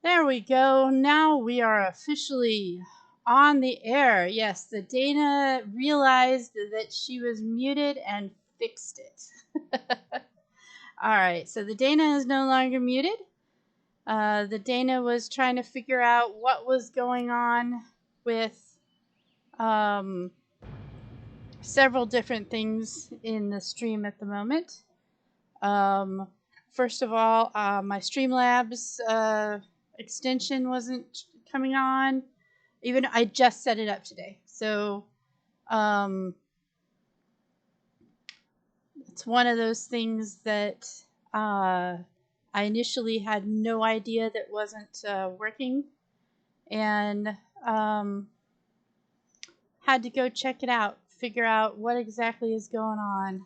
There we go. Now we are officially on the air. Yes, the Dana realized that she was muted and fixed it. All right, so the Dana is no longer muted. The Dana was trying to figure out what was going on with several different things in the stream at the moment. First of all, my Streamlabs extension wasn't coming on. Even I just set it up today. So it's one of those things that I initially had no idea that wasn't working, and had to go check it out, figure out what exactly is going on.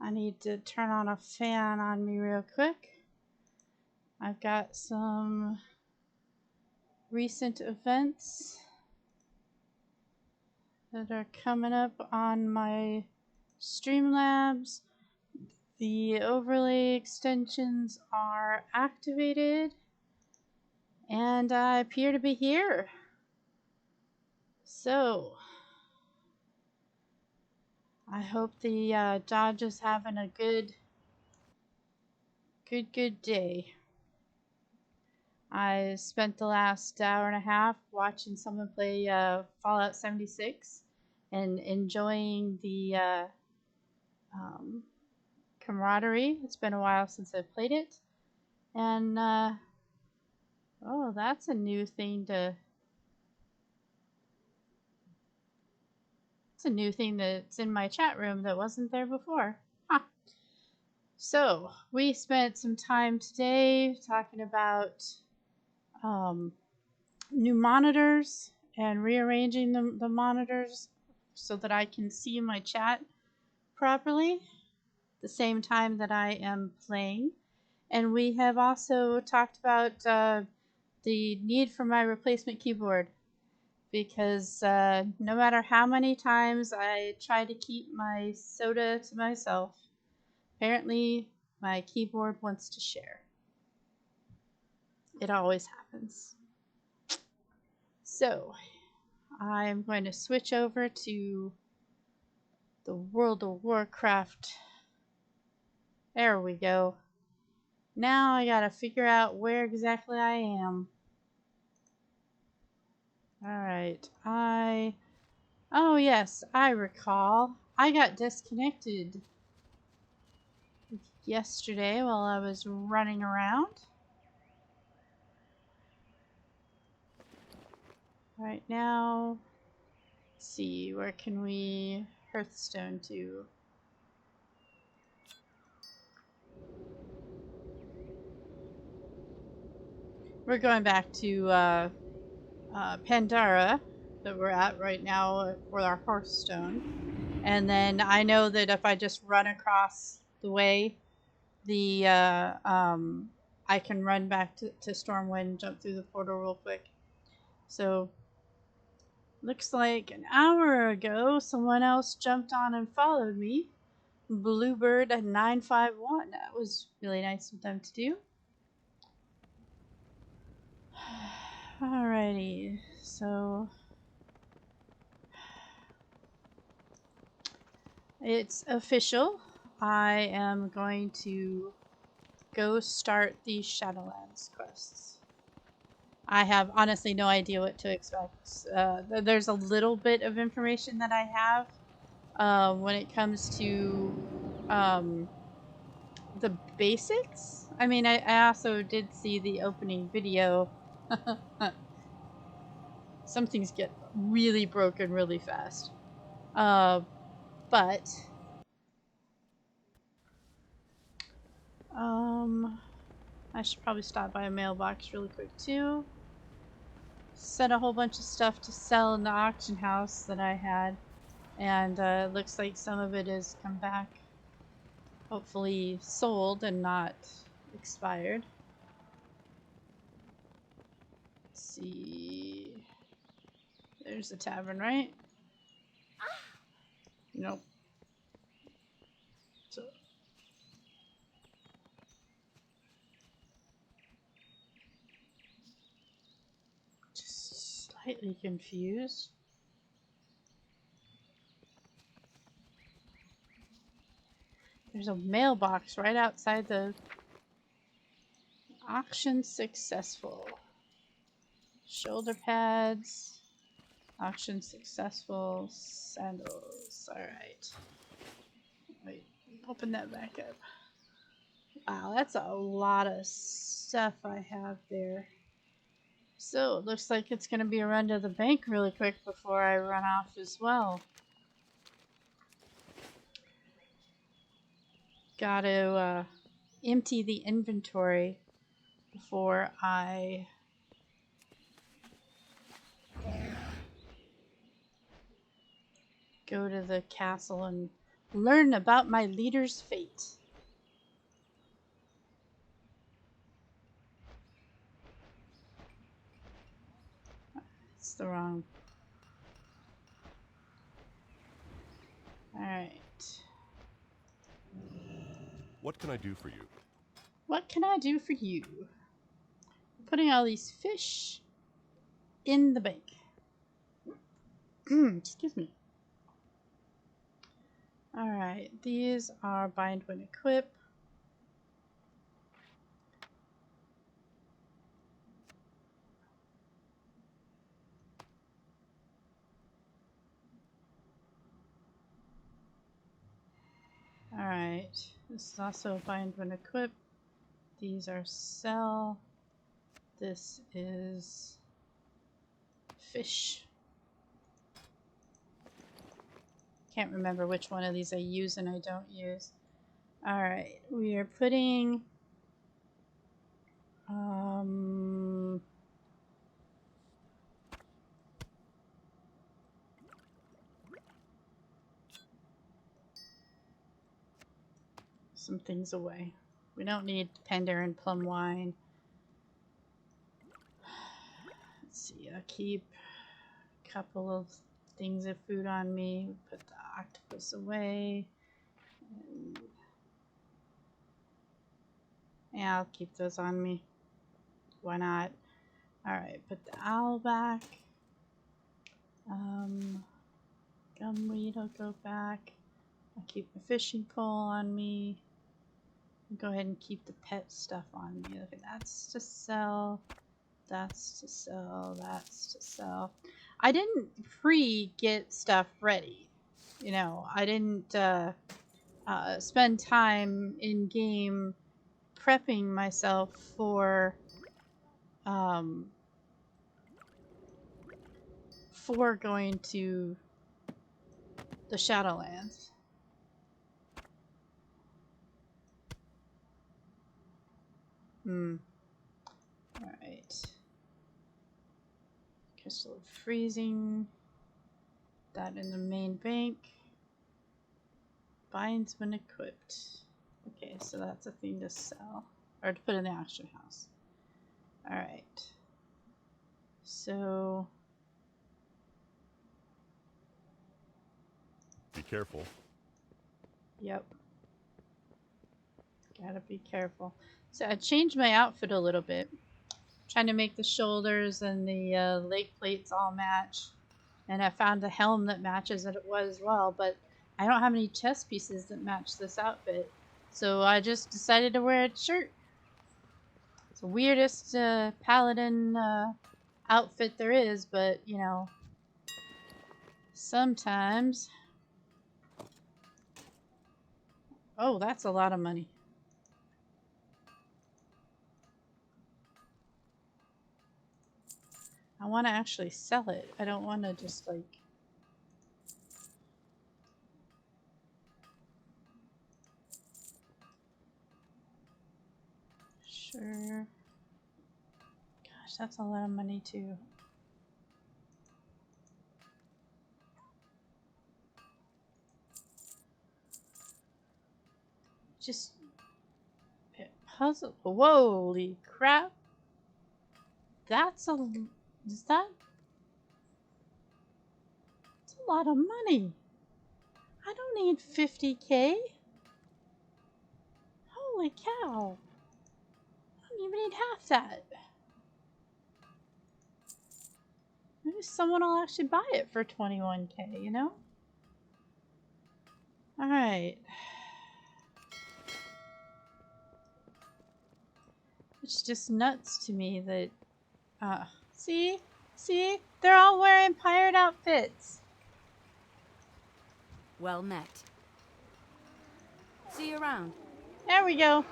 I need to turn on a fan on me real quick. I've got some recent events that are coming up on my Streamlabs. The overlay extensions are activated, and I appear to be here. So, I hope the Dodge is having a good day. I spent the last hour and a half watching someone play Fallout 76 and enjoying the camaraderie. It's been a while since I've played it. And, oh, that's a new thing to... It's a new thing that's in my chat room that wasn't there before. Huh. So, we spent some time today talking about new monitors and rearranging the monitors so that I can see my chat properly at the same time that I am playing. And we have also talked about the need for my replacement keyboard, because no matter how many times I try to keep my soda to myself, apparently my keyboard wants to share. It always happens. So, I'm going to switch over to the World of Warcraft. There we go. Now I gotta figure out where exactly I am. Alright, oh yes, I recall. I got disconnected yesterday while I was running around. Right now, let's see, where can we Hearthstone to? We're going back to Pandora that we're at right now for our Hearthstone. And then I know that if I just run across the way, I can run back to Stormwind, jump through the portal real quick. So, looks like an hour ago, someone else jumped on and followed me. Bluebird 951. That was really nice of them to do. Alrighty, so it's official. I am going to go start the Shadowlands quests. I have honestly no idea what to expect. There's a little bit of information that I have when it comes to the basics. I mean, I also did see the opening video. Some things get really broken really fast. But I should probably stop by a mailbox really quick too. Sent a whole bunch of stuff to sell in the auction house that I had, and it looks like some of it has come back, hopefully sold and not expired. Let's see. There's the tavern, right? Nope. So Slightly confused. There's a mailbox right outside the auction. Successful. Shoulder pads. Auction successful. Sandals. Alright. Wait, open that back up. Wow, that's a lot of stuff I have there. So, it looks like it's going to be a run to the bank really quick before I run off as well. Got to empty the inventory before I go to the castle and learn about my leader's fate. It's the wrong. Alright. What can I do for you? What can I do for you? Putting all these fish in the bank. Excuse me. Alright, these are bind when equip. Alright, this is also bind when equip. These are sell. This is fish. Can't remember which one of these I use and I don't use. Alright, we are putting some things away. We don't need Pender and plum wine. Let's see, I'll keep a couple of things of food on me. Put the octopus away. And yeah, I'll keep those on me. Why not? Alright, put the owl back. Gumweed will go back. I'll keep the fishing pole on me. Go ahead and keep the pet stuff on me. Okay, that's to sell. That's to sell. That's to sell. I didn't pre-get stuff ready. You know, I didn't spend time in game prepping myself for going to the Shadowlands. Alright. Crystal of Freezing. That in the main bank. Binds when equipped. Okay, so that's a thing to sell. Or to put in the auction house. Alright. So... Be careful. Yep. Gotta be careful. So I changed my outfit a little bit. Trying to make the shoulders and the leg plates all match. And I found a helm that matches it as well, but I don't have any chest pieces that match this outfit. So I just decided to wear a shirt. It's the weirdest paladin outfit there is, but you know, sometimes... Oh, that's a lot of money. I want to actually sell it. I don't want to just like... Sure. Gosh, that's a lot of money too. Just... puzzle. Holy crap. That's a... Is that... That's a lot of money. I don't need 50K. Holy cow. I don't even need half that. maybe someone will actually buy it for 21K, you know? Alright. It's just nuts to me that, see? See? They're all wearing pirate outfits. Well met. See you around. There we go.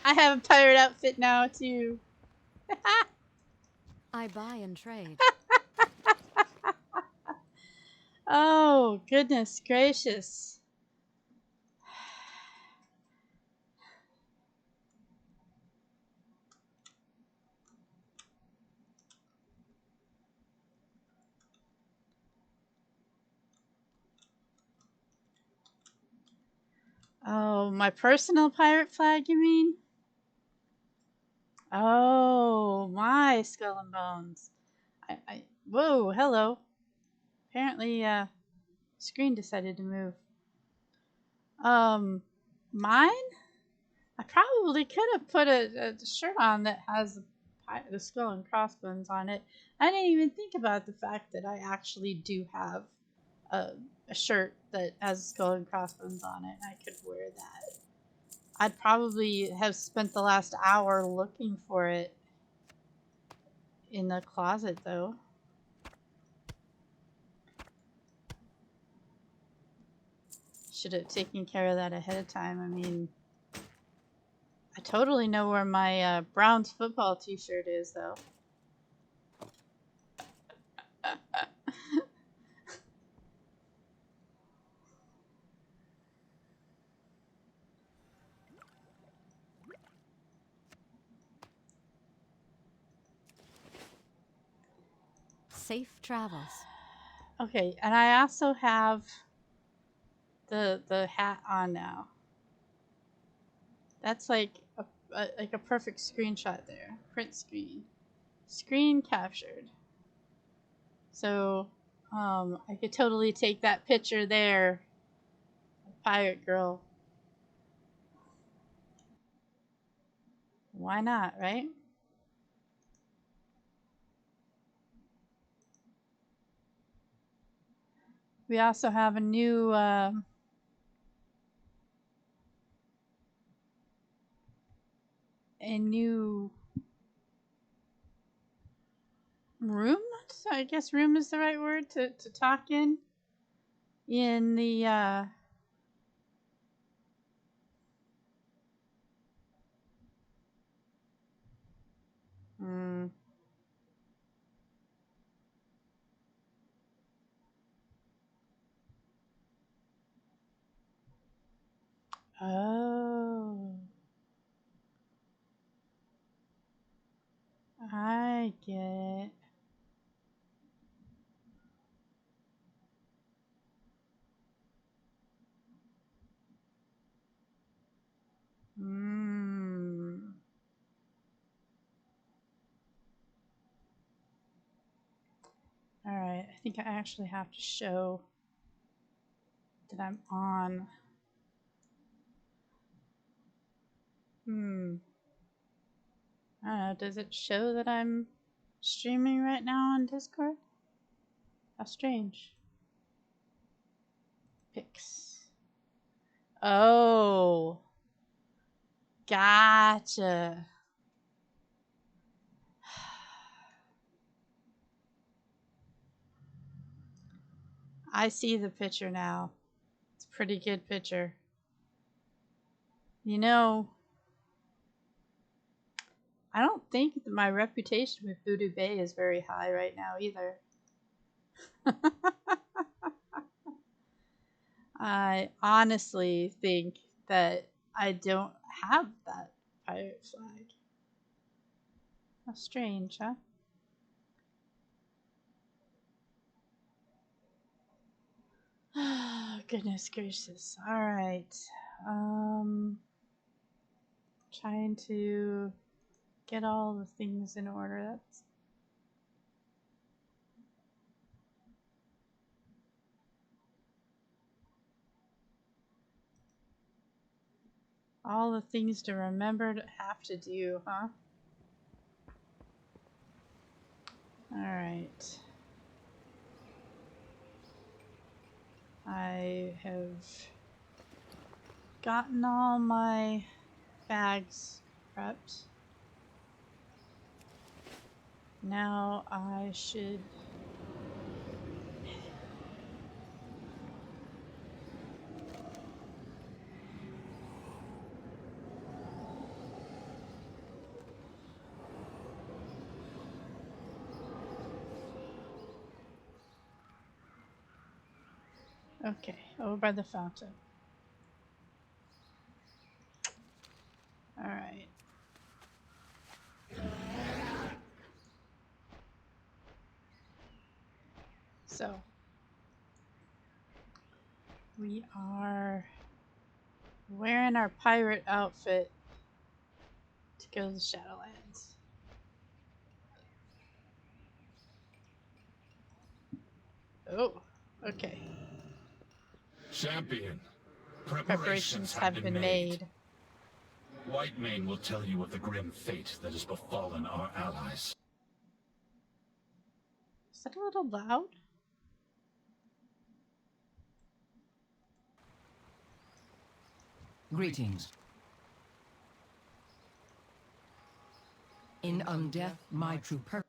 I have a pirate outfit now, too. I buy and trade. Oh, goodness gracious. Oh, my personal pirate flag, you mean? Oh, my skull and bones. Whoa, hello. Apparently, screen decided to move. Mine? I probably could have put a shirt on that has the skull and crossbones on it. I didn't even think about the fact that I actually do have a, a shirt that has skull and crossbones on it. I could wear that. I'd probably have spent the last hour looking for it in the closet, though. Should have taken care of that ahead of time. I mean, I totally know where my Browns football t-shirt is, though. Safe travels. Okay, and I also have the hat on now. That's like a perfect screenshot there. Print screen. Screen captured. So, I could totally take that picture there. Pirate girl. Why not, right? We also have a new room. So I guess room is the right word to talk in the mm, oh, I get it. Mm. All right, I think I actually have to show that I'm on. I don't know, does it show that I'm streaming right now on Discord? How strange. Pics. Oh. Gotcha. I see the picture now. It's a pretty good picture. You know, I don't think that my reputation with Voodoo Bay is very high right now either. I honestly think that I don't have that pirate flag. How strange, huh? Goodness gracious. Alright. Trying to get all the things in order. That's all the things to remember to have to do, huh? Alright. Alright. I have gotten all my bags prepped. Now I should okay, over by the fountain. Alright. So we are wearing our pirate outfit to go to the Shadowlands. Oh, okay. Champion, Preparations have been made. Whitemane will tell you of the grim fate that has befallen our allies. Is that a little loud? Greetings. In undeath, my true purpose.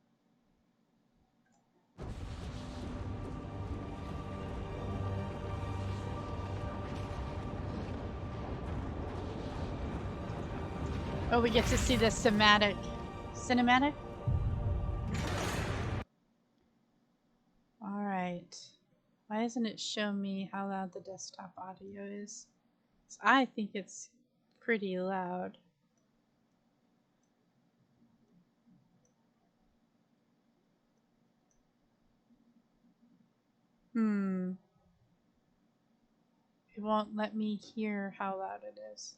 Oh, we get to see the cinematic. Cinematic? Alright. Why doesn't it show me how loud the desktop audio is? 'Cause I think it's pretty loud. It won't let me hear how loud it is.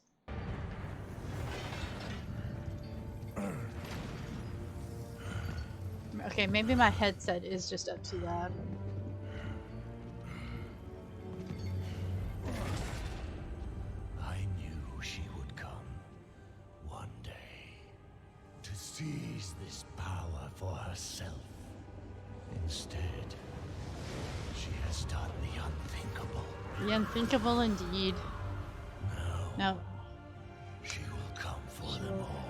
Okay, maybe my headset is just up too loud. I knew she would come one day to seize this power for herself. Instead, she has done the unthinkable. The unthinkable indeed. No. She will come for them all.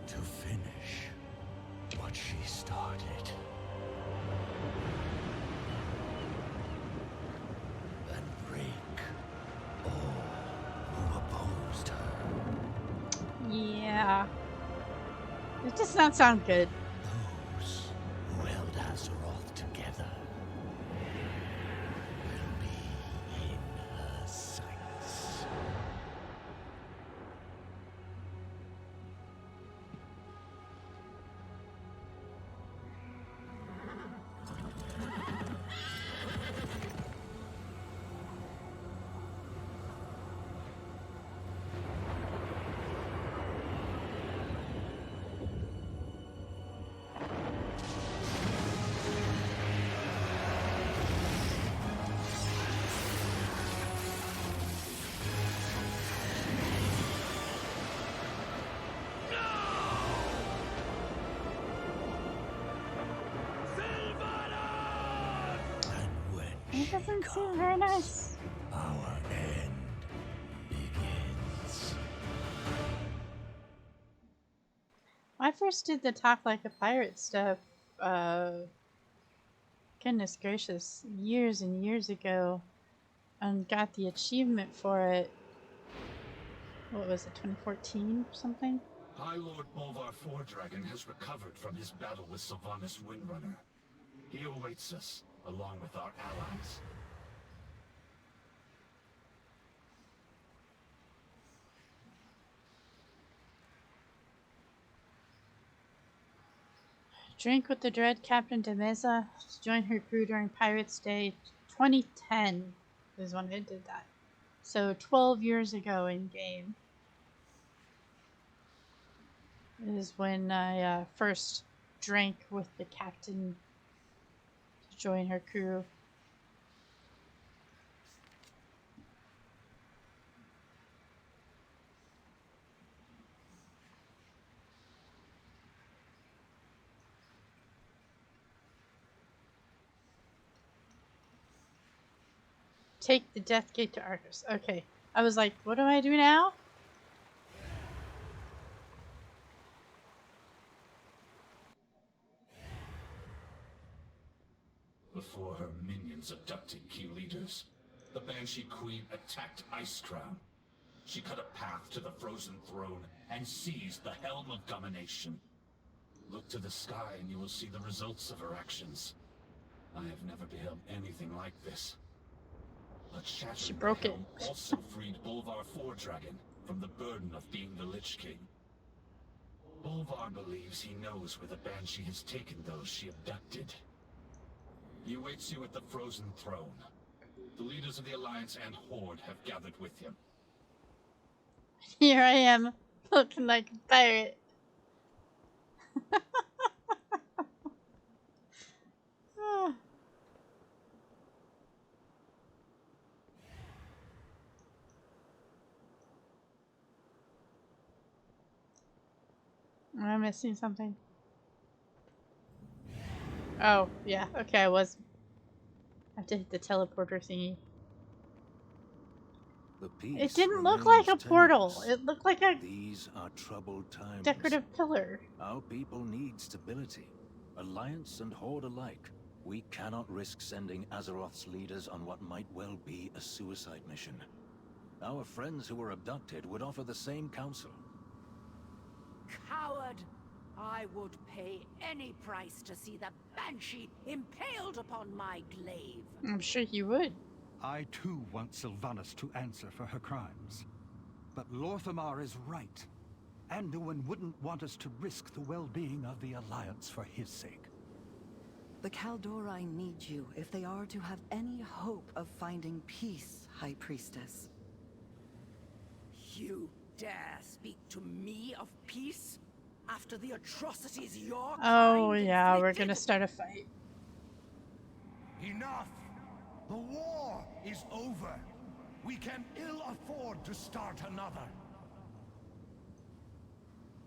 To finish what she started. And break all who opposed her. Yeah. It does not sound good. Those who held Azeroth together will be in her sights. It doesn't seem very nice. Our end begins. When I first did the Talk Like a Pirate stuff, goodness gracious, years and years ago, and got the achievement for it. What was it, 2014 or something? High Lord Bolvar Foredragon has recovered from his battle with Sylvanas Windrunner. He awaits us, along with our allies. Drink with the Dread Captain de Meza to join her crew during Pirates Day 2010 is when I did that. So 12 years ago in game is when I first drank with the captain to join her crew. Take the Death Gate to Arcus. Okay. I was like, what do I do now? Before her minions abducted key leaders, the Banshee Queen attacked Icecrown. She cut a path to the Frozen Throne and seized the Helm of Domination. Look to the sky and you will see the results of her actions. I have never beheld anything like this. But shattering She broke the it. Helm also freed Bolvar Fordragon from the burden of being the Lich King. Bolvar believes he knows where the Banshee has taken those she abducted. He awaits you at the Frozen Throne. The leaders of the Alliance and Horde have gathered with him. Here I am, looking like a pirate. Ah. Am I missing something? Oh, yeah. Okay, I was. I have to hit the teleporter thingy. The peace It didn't look like a remains portal. tenuous. It looked like a These are troubled times. decorative pillar. Our people need stability. Alliance and Horde alike. We cannot risk sending Azeroth's leaders on what might well be a suicide mission. Our friends who were abducted would offer the same counsel. Coward! I would pay any price to see the Banshee impaled upon my glaive. I'm sure you would. I too want Sylvanas to answer for her crimes. But Lorthamar is right. Anduin wouldn't want us to risk the well-being of the Alliance for his sake. The Kaldori need you if they are to have any hope of finding peace, High Priestess. You dare speak to me of peace? After the atrocities your Oh, kind yeah, we're inflicted? gonna start a fight. Enough! The war is over. We can ill afford to start another.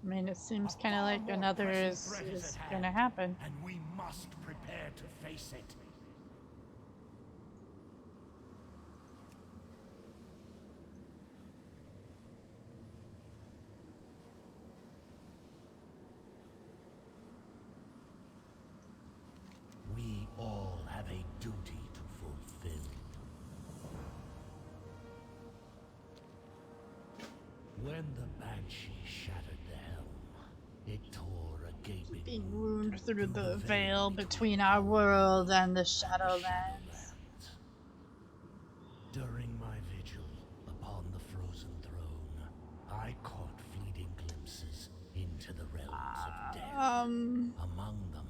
I mean, it seems A kind of far like more another pressing is threat at hand, gonna happen. and we must prepare to face it. We all have a duty to fulfill. When the Banshee shattered the helm, it tore a gaping Being wound wound through the veil between our world and the Shadowlands. During my vigil upon the Frozen Throne, I caught fleeting glimpses into the realms of death. Among them,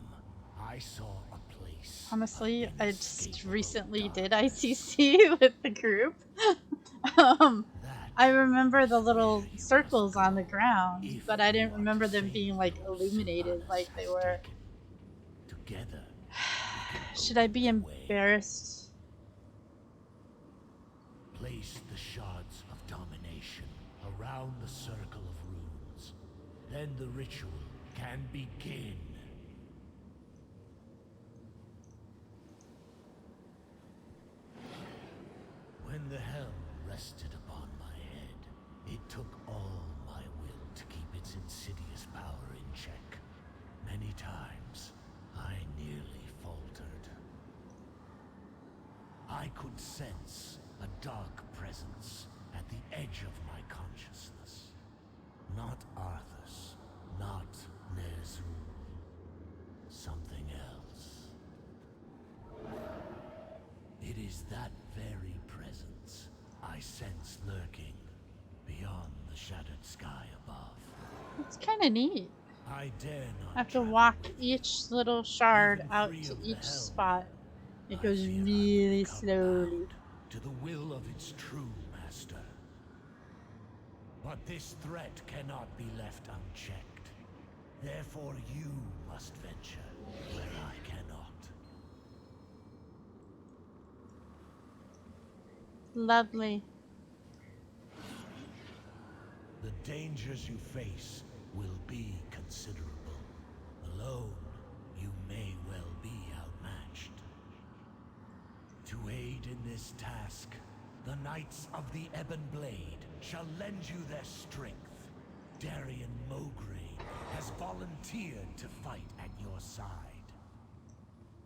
I saw a place. Honestly, of I just inescapable recently did darkness. ICC with the group. um, That I remember the is little where you circles must on the go ground, if but I you didn't are remember to them save being like those illuminated Sylvanas like they has were. taken. Together, we can Should I be open the way. embarrassed? Place the shards of domination around the circle of runes. Then the ritual can begin. When the helm rested upon my head, it took all my will to keep its insidious power in check. Many times, I nearly faltered. I could sense a dark presence at the edge of my consciousness. Not Arthas, not Ner'zhul. Something else. It is that very presence I sense lurking beyond the shattered sky above. It's kind of neat. I dare not I have to travel walk with each little shard Even out free to of the each helm, spot. It I goes fear I will really become slowly. bound to the will of its true master. But this threat cannot be left unchecked. Therefore you must venture where I cannot. Lovely. The dangers you face will be considerable. Alone, you may well be outmatched. To aid in this task, the Knights of the Ebon Blade shall lend you their strength. Darian Mowgray has volunteered to fight at your side.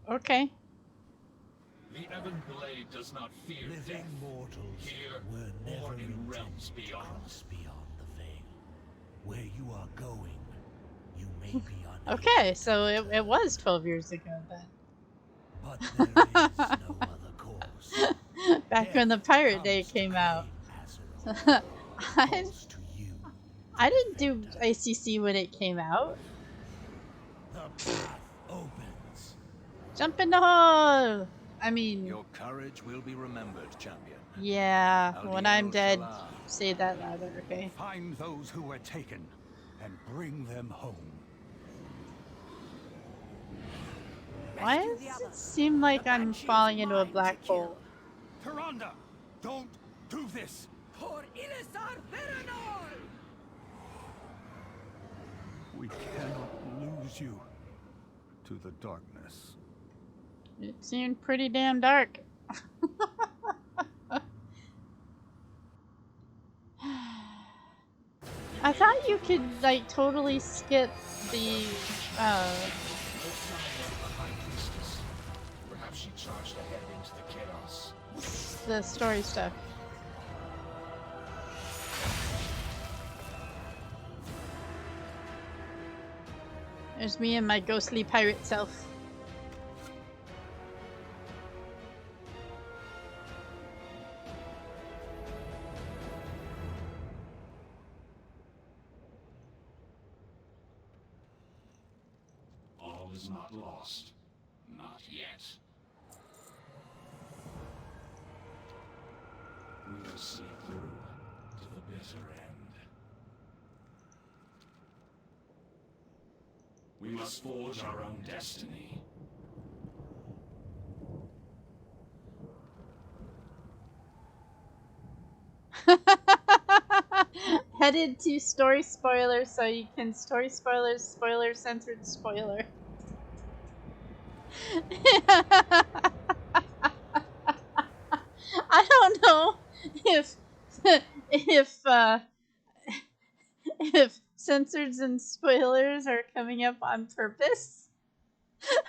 Okay. The Ebon Blade does not fear Living death. mortals Here were or never in intended realms to beyond. cross beyond the veil. Where you are going, you may be unable Okay, to so it return. was 12 years ago But there is then. no other course. Back when the Death Pirate Day comes to came out. claim Azeroth. I, Falls to you, the I didn't do defender. ACC when it came out. The path opens. Jump in the hole! I mean, Your courage will be remembered, champion. yeah, when I'm Aldiel dead, Salah. say that louder, okay? Find those who were taken and bring them home. Why Rescue the does it others. seem like The I'm Banshee is falling into a mine black to kill. hole? Tyrande, don't do this! For Ilisar Veranor! We cannot lose you to the darkness. It seemed pretty damn dark. I thought you could, like, totally skip the, No sign of the High Priestess. Perhaps she charged ahead into the chaos. the story stuff. There's me and my ghostly pirate self. All is not lost. Not yet. We will see through to the bitter end. We must forge our own destiny. Headed to story spoiler so you can story spoilers, spoiler censored spoiler. I don't know if if if censored and spoilers are coming up on purpose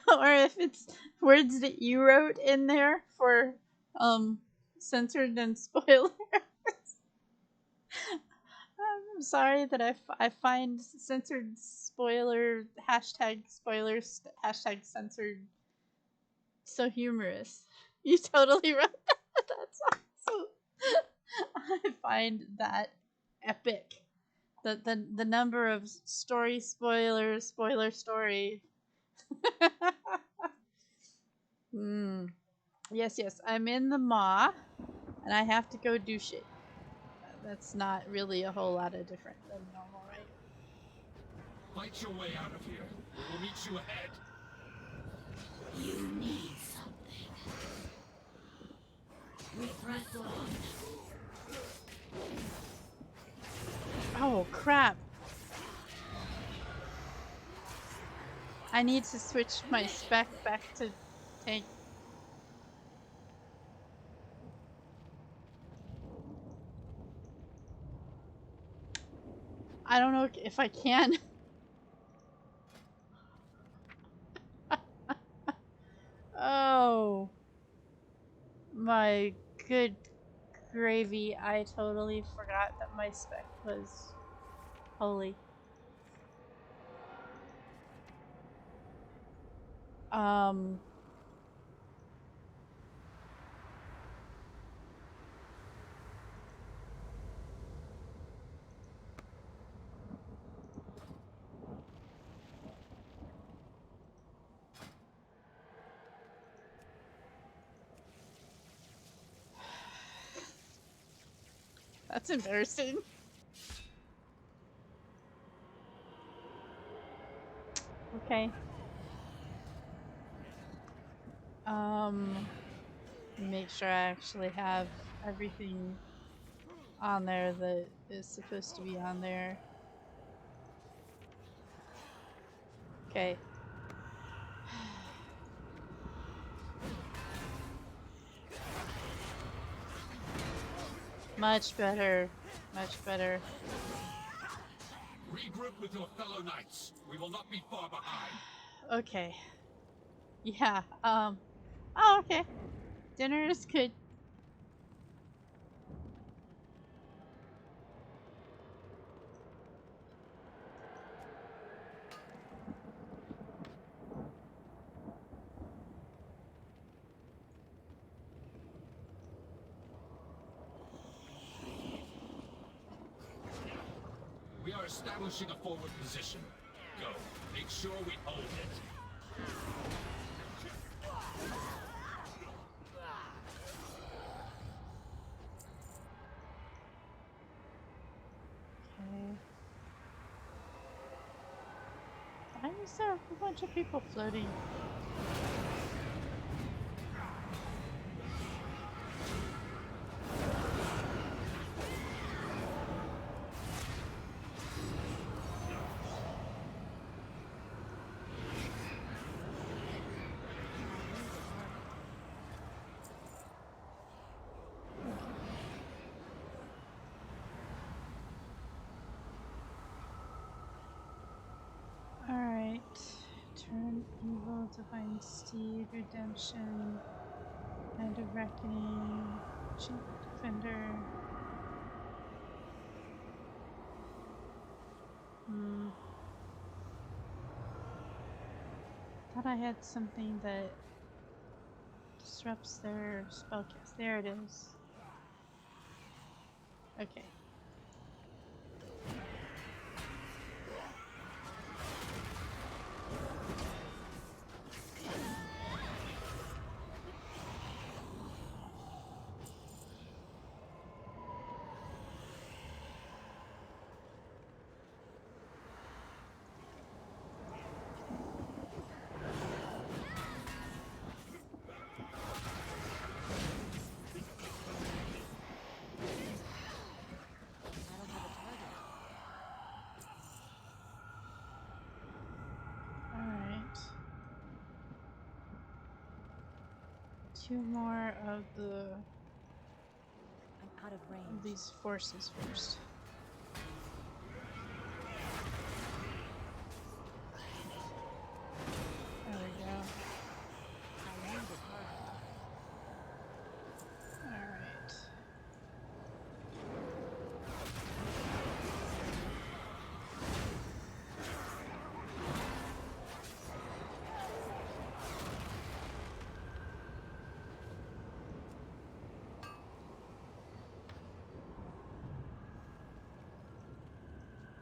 or if it's words that you wrote in there for censored and spoilers. I'm sorry that I find censored spoiler hashtag spoilers hashtag censored so humorous. You totally wrote that. That's awesome. I find that epic. The number of story spoilers, spoiler story. Yes, yes. I'm in the maw, and I have to go do shit. That's not really a whole lot of different than normal, right? Fight your way out of here. We will meet you ahead. You need something. We press on. Oh, crap. I need to switch my spec back to tank. I don't know if I can. Oh. My good gravy. I totally forgot that my spec was holy. That's embarrassing. Okay. Make sure I actually have everything on there that is supposed to be on there. Okay. Much better. Much better. Regroup with your fellow knights. We will not be far behind. Okay. Yeah, oh, okay. Dinner is good. We are establishing a forward position. Go. Make sure we hold it. Okay. Why is there a whole bunch of people floating? Alright. Turn evil, divine steed, redemption, hand of reckoning, chief defender. Thought I had something that disrupts their spellcast. There it is. Okay. Two more of I'm out of range. these forces first. There we go. I need it hard. Alright.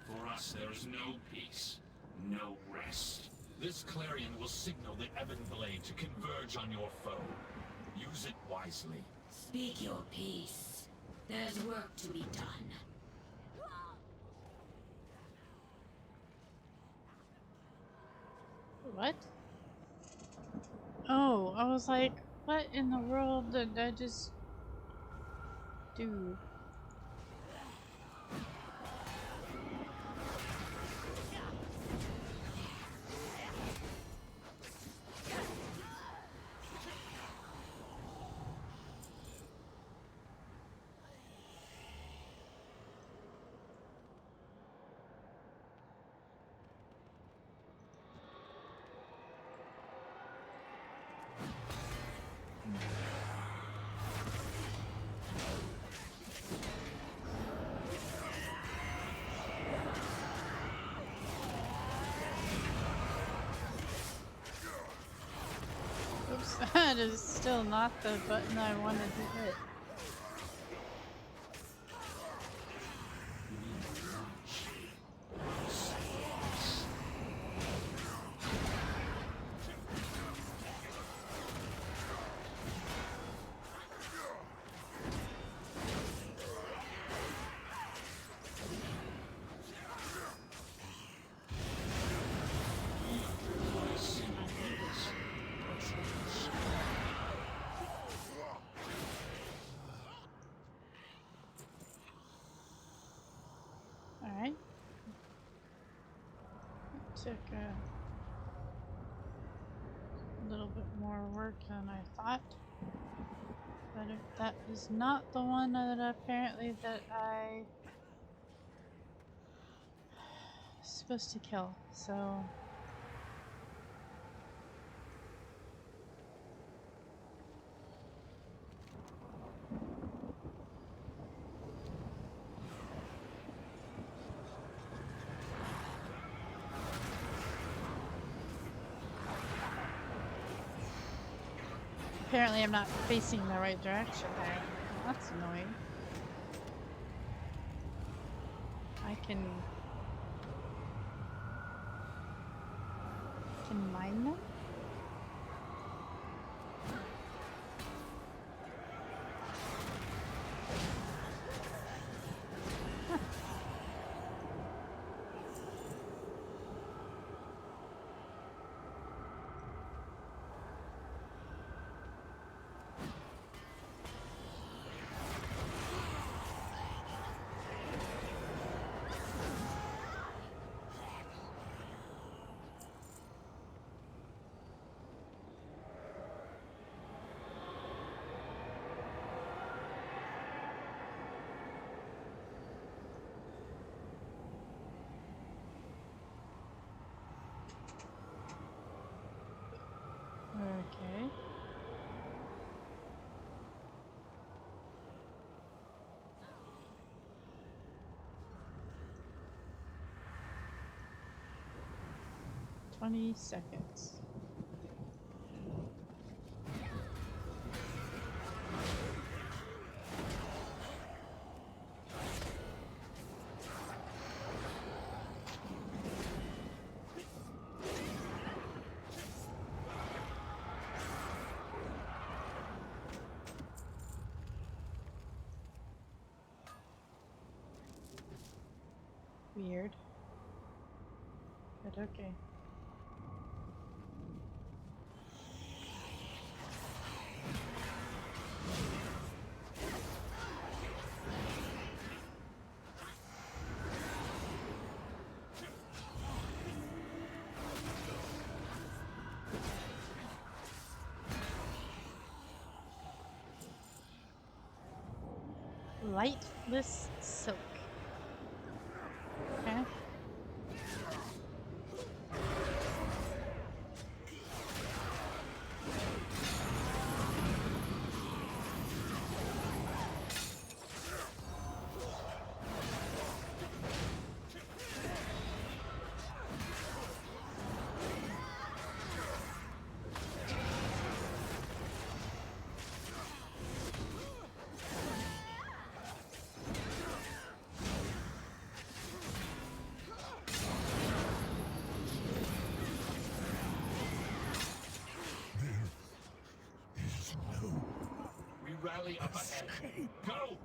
For us, there is no peace, no rest. This clarion will signal the Ebon Blade to converge on your foe. Use it wisely. Speak your peace. There's work to be done. What? Oh, I was like, what in the world did I just do? Oops, that is still not the button I wanted to hit. Alright. Took a little bit more work than I thought. But if that is not the one that apparently that I supposed to kill, so apparently I'm not facing the right direction there. Well, that's annoying. I can mine them? Okay. $20. Weird. But okay. Lightless silk. Okay. We rally up ahead. Go!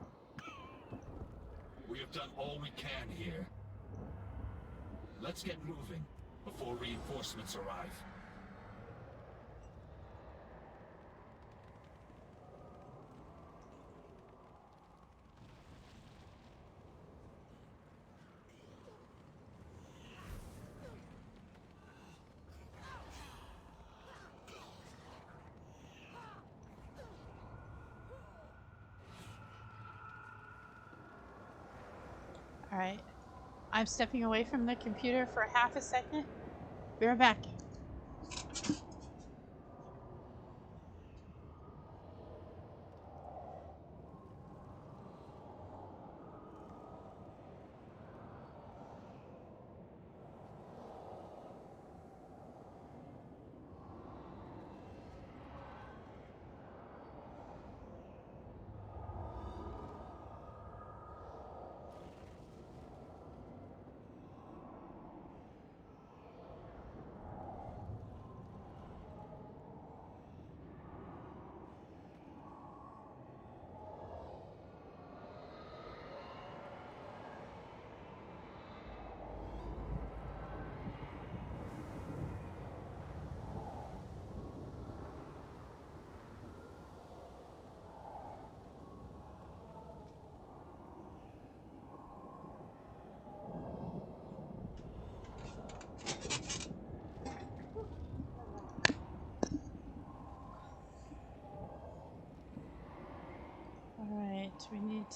We have done all we can here. Let's get moving before reinforcements arrive. Alright. I'm stepping away from the computer for half a second. Be right back.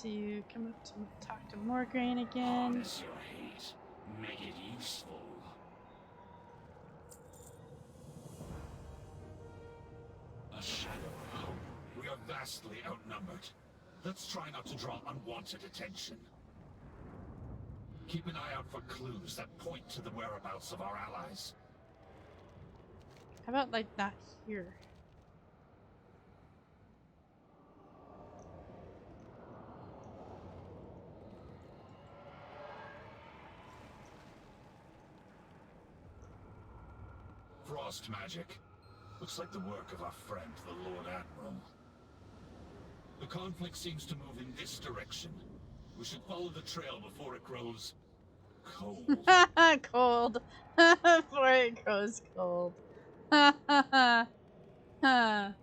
to come up to talk to Morgraine again. Harness your hate. Make it useful. A shadow of hope. We are vastly outnumbered. Let's try not to draw unwanted attention. Keep an eye out for clues that point to the whereabouts of our allies. How about like that here? Frost magic. Looks like the work of our friend, the Lord Admiral. The conflict seems to move in this direction. We should follow the trail before it grows cold. Cold. Before it goes cold. Ha ha ha. Ha.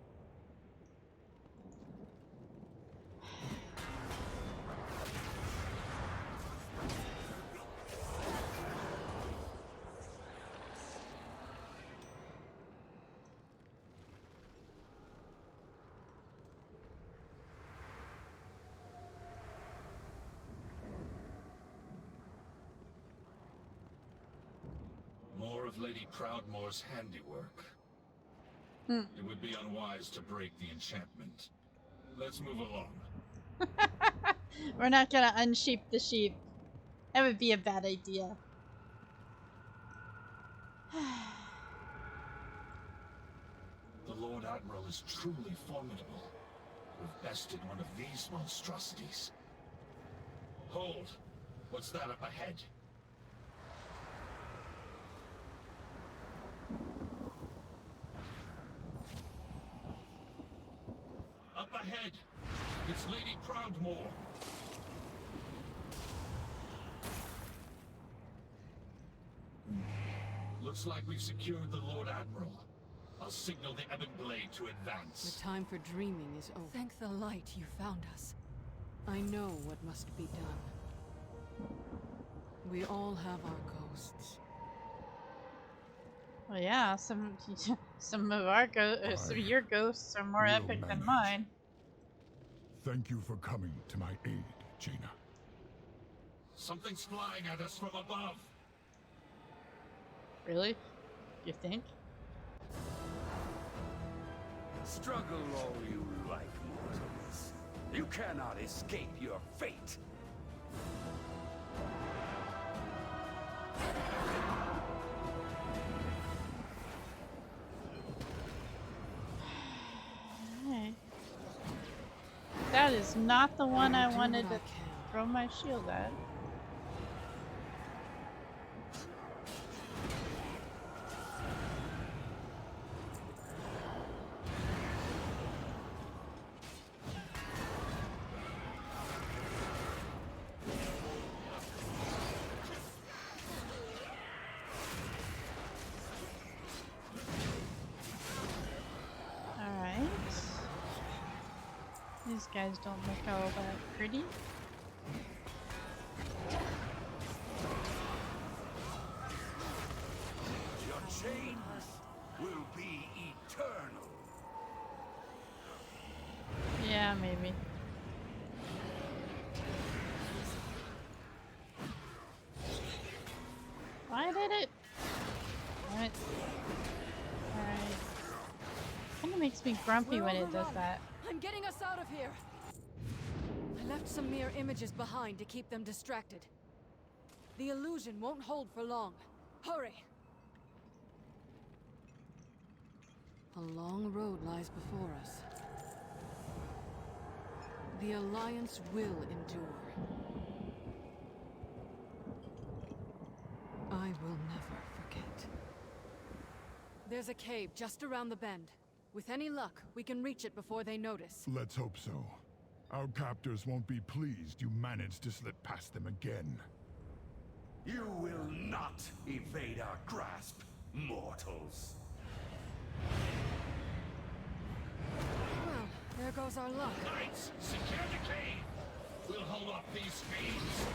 More of Lady Proudmoore's handiwork. It would be unwise to break the enchantment. Let's move along. We're not gonna unsheep the sheep. That would be a bad idea. The Lord Admiral is truly formidable. We've bested one of these monstrosities. Hold! What's that up ahead? Up ahead! It's Lady Proudmoore! Looks like we've secured the Lord Admiral. I'll signal the Ebon Blade to advance. The time for dreaming is over. Thank the light you found us. I know what must be done. We all have our ghosts. Well, yeah, some of our some of your ghosts are more will epic than manage. mine. Thank you for coming to my aid, Jaina. Something's flying at us from above. Really? You think? Struggle all you like, mortals. You cannot escape your fate. Alright. That is not the one I do wanted what I to can. throw my shield at. Alright. These guys don't look all that pretty. Your chains will be eternal. Yeah, maybe. I did it! Alright. Alright. Kinda makes me grumpy when it does that. I'm getting us out of here. I left some mere images behind to keep them distracted. The illusion won't hold for long. Hurry! A long road lies before us. The Alliance will endure. I will never forget. There's a cave just around the bend. With any luck, we can reach it before they notice. Let's hope so. Our captors won't be pleased you managed to slip past them again. You will not evade our grasp, mortals. Well, there goes our luck. Knights, secure the cave! We'll hold off these fiends!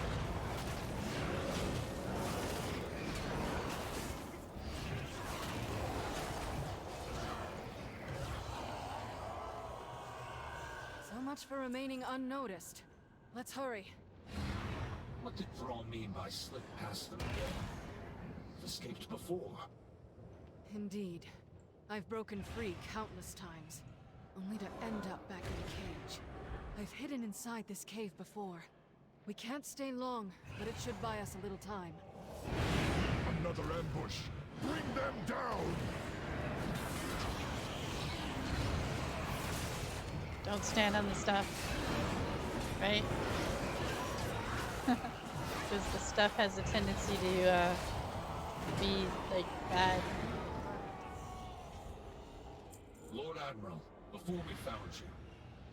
So much for remaining unnoticed. Let's hurry. What did Thrall mean by slip past them again? I've escaped before. Indeed. I've broken free countless times, only to end up back in the cage. I've hidden inside this cave before. We can't stay long, but it should buy us a little time. Another ambush! Bring them down! Don't stand on the stuff. Right? Because the stuff has a tendency to be, like, bad. Lord Admiral, before we found you,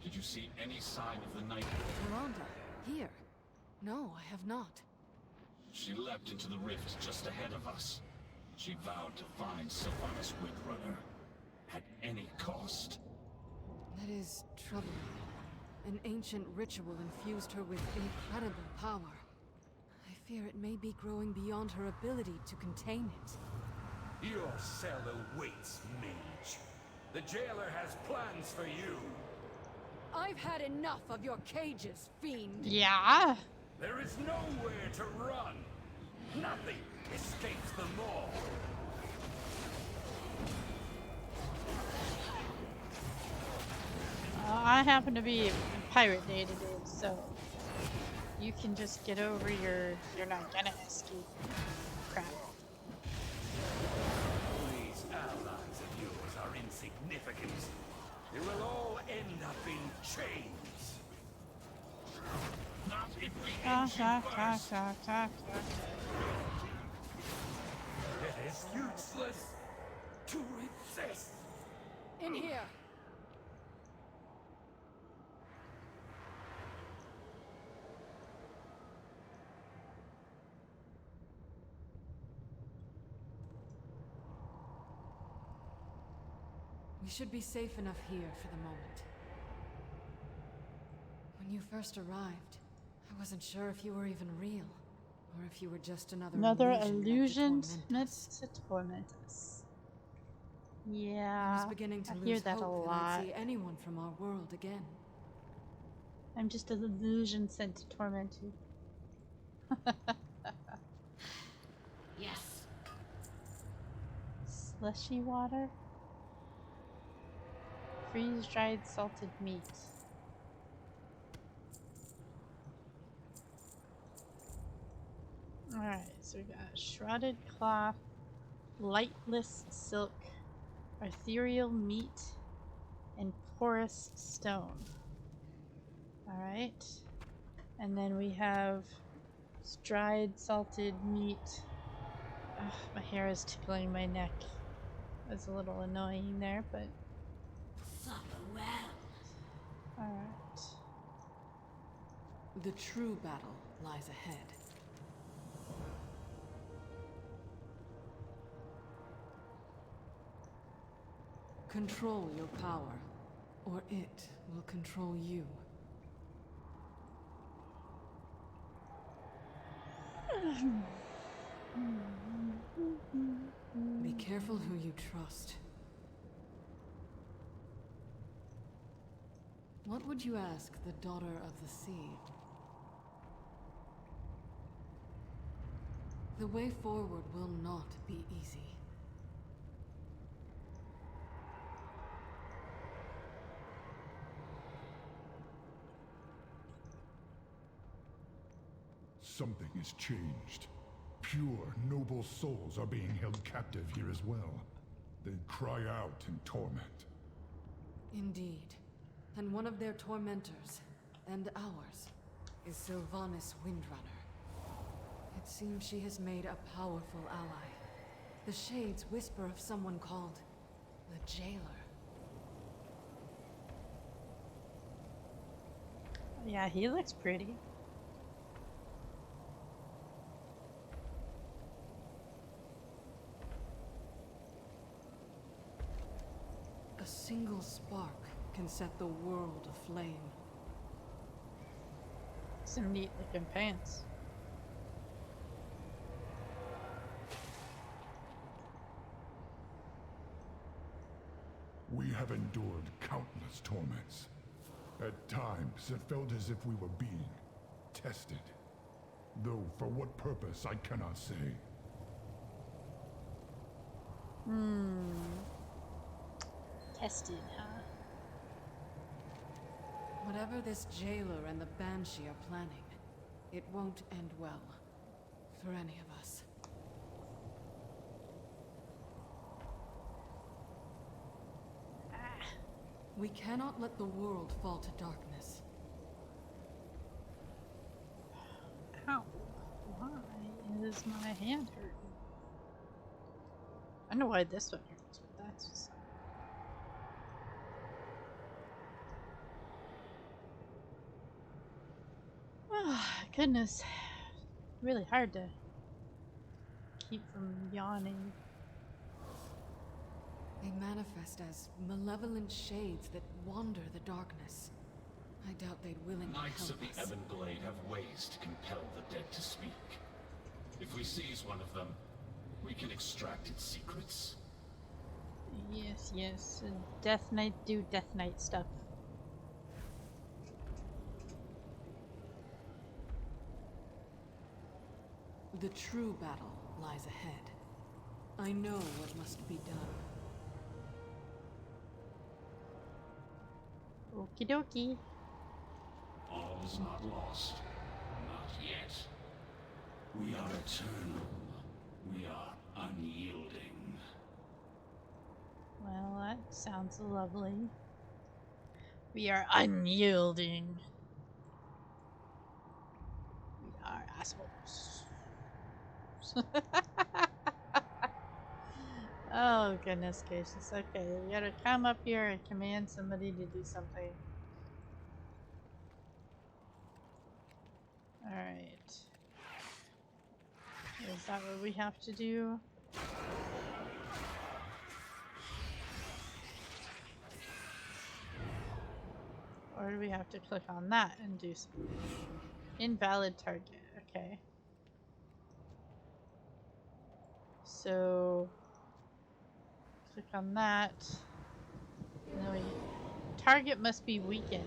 did you see any sign of the Night? Miranda, here. No, I have not. She leapt into the rift just ahead of us. She vowed to find Sylvanas Windrunner at any cost. That is troubling. An ancient ritual infused her with incredible power. I fear it may be growing beyond her ability to contain it. Your cell awaits, mage. The jailer has plans for you. I've had enough of your cages, fiend. Yeah. There is nowhere to run. Nothing escapes them all. I happen to be a pirate day to day, so you can just get over your "you're not gonna escape" crap. These allies of yours are insignificant. They will all end up in chains. Not if we Talk, end talk, you talk, first. talk, talk, talk. It is useless to resist. In here. We should be safe enough here for the moment. When you first arrived, I wasn't sure if you were even real, or if you were just another illusion meant meant to to torment us. I Yeah, was beginning to I lose hear that a hope that lot. I'd see anyone from our world again. I'm just an illusion sent to torment you. Yes. Slushy water? Freeze-dried salted meat. Alright, so we got shrouded cloth, lightless silk, ethereal meat, and porous stone. Alright. And then we have dried salted meat. Ugh, my hair is tickling my neck. That's a little annoying there, but Supper well. alright. The true battle lies ahead. Control your power, or it will control you. Be careful who you trust. What would you ask the daughter of the sea? The way forward will not be easy. Something has changed. Pure, noble souls are being held captive here as well. They cry out in torment. Indeed. And one of their tormentors, and ours, is Sylvanas Windrunner. It seems she has made a powerful ally. The Shades whisper of someone called the Jailer. Yeah, he looks pretty. A single spark can set the world aflame. Some neat looking pants. We have endured countless torments. At times, it felt as if we were being tested. Though for what purpose, I cannot say. Tested, huh? Whatever this jailer and the Banshee are planning, it won't end well. For any of us. We cannot let the world fall to darkness. Ow. Why is my hand hurting? I know why this one hurts, but that's just... Oh, goodness. Really hard to keep from yawning. They manifest as malevolent shades that wander the darkness. I doubt they'd willingly Knights help of the us. Everglade have ways to compel the dead to speak. If we seize one of them, we can extract its secrets. Yes, yes. Death Knight do Death Knight stuff. The true battle lies ahead. I know what must be done. Okie dokie. All is not lost. Not yet. We are eternal. We are unyielding. Well, that sounds lovely. We are unyielding. We are assholes. Oh, goodness gracious. Okay, we gotta come up here and command somebody to do something. Alright. Is that what we have to do? Or do we have to click on that and do something? Invalid target. Okay. So click on that. And then target must be weakened.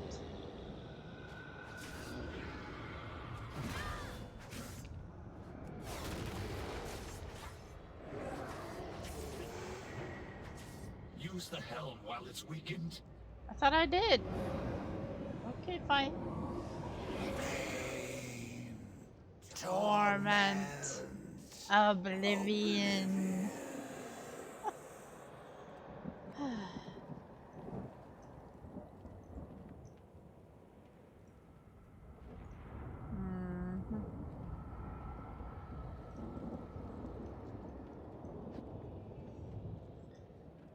Use the helm while it's weakened. I thought I did. Okay, fine. Torment. Oblivion.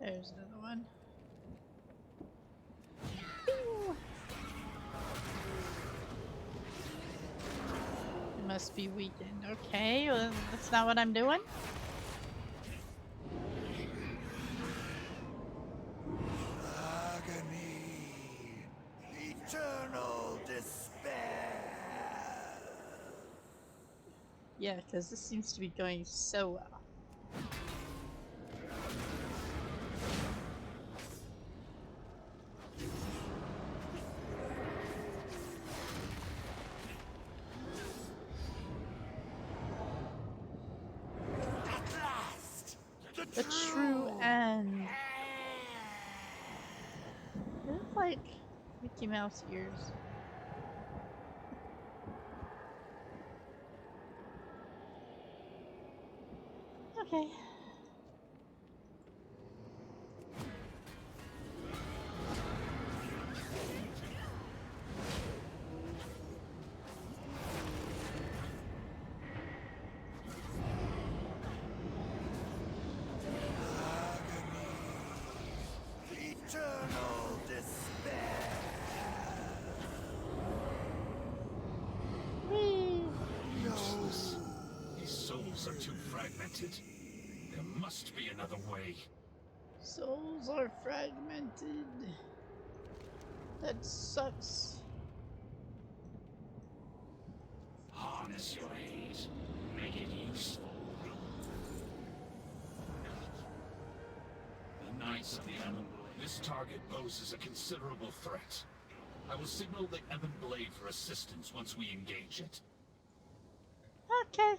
There's another one. Pew! It must be weakened. Okay, well, that's not what I'm doing. Agony. Eternal despair. Yeah, because this seems to be going so well. The true end. They look like Mickey Mouse ears. Okay. Eternal despair. Whee! Useless. These souls are too fragmented. There must be another way. Souls are fragmented. That sucks. Harness your hate. Make it useful. The Knights of the Everglade. This target poses a considerable threat. I will signal the Ebon Blade for assistance once we engage it. Okay.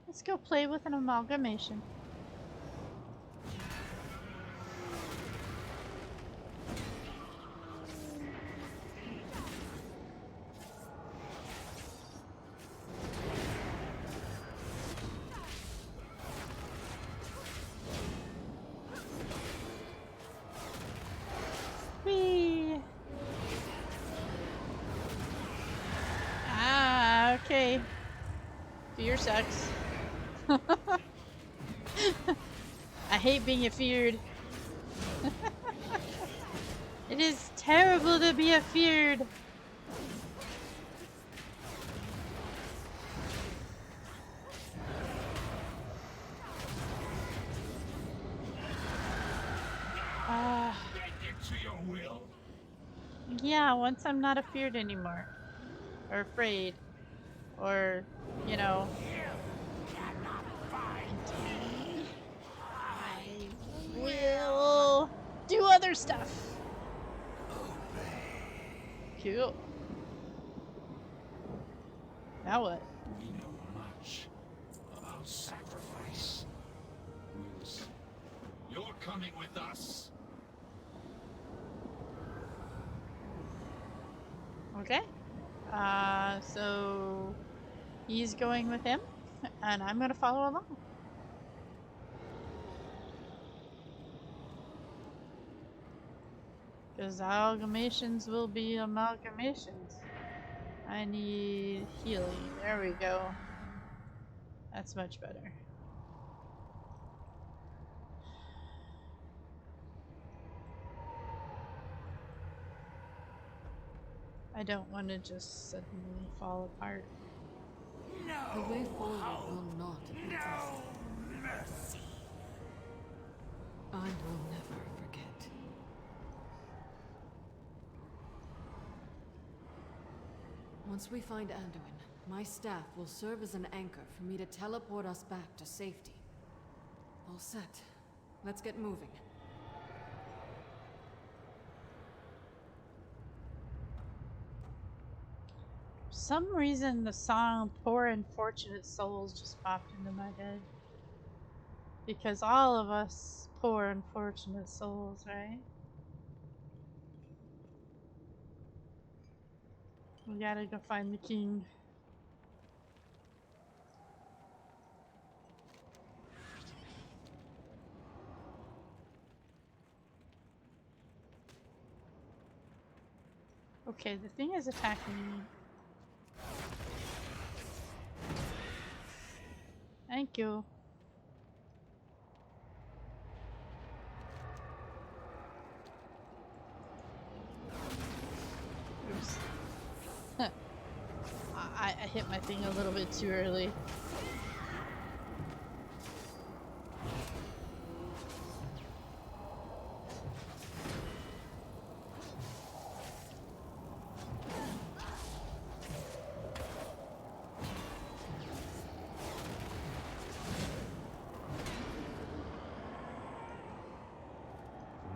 Let's go play with an amalgamation. Whee! Ah, okay. Fear sucks. I hate being afeared. It is terrible to be afeared. Bend to your will. Yeah, once I'm not afeared anymore. Or afraid. Or, you know. I will do other stuff. Cool. Now what? We know much about sacrifice. We'll see. You're coming with us. Okay. So he's going with him, and I'm gonna follow along. Because amalgamations will be amalgamations. I need healing. There we go. That's much better. I don't want to just suddenly fall apart. The way forward will not be easy. Mercy. I will never forget. Once we find Anduin, my staff will serve as an anchor for me to teleport us back to safety. All set. Let's get moving. For some reason, the song Poor Unfortunate Souls just popped into my head. Because all of us poor unfortunate souls, right? We gotta go find the king. Okay, the thing is attacking me. Thank you. Oops. I hit my thing a little bit too early.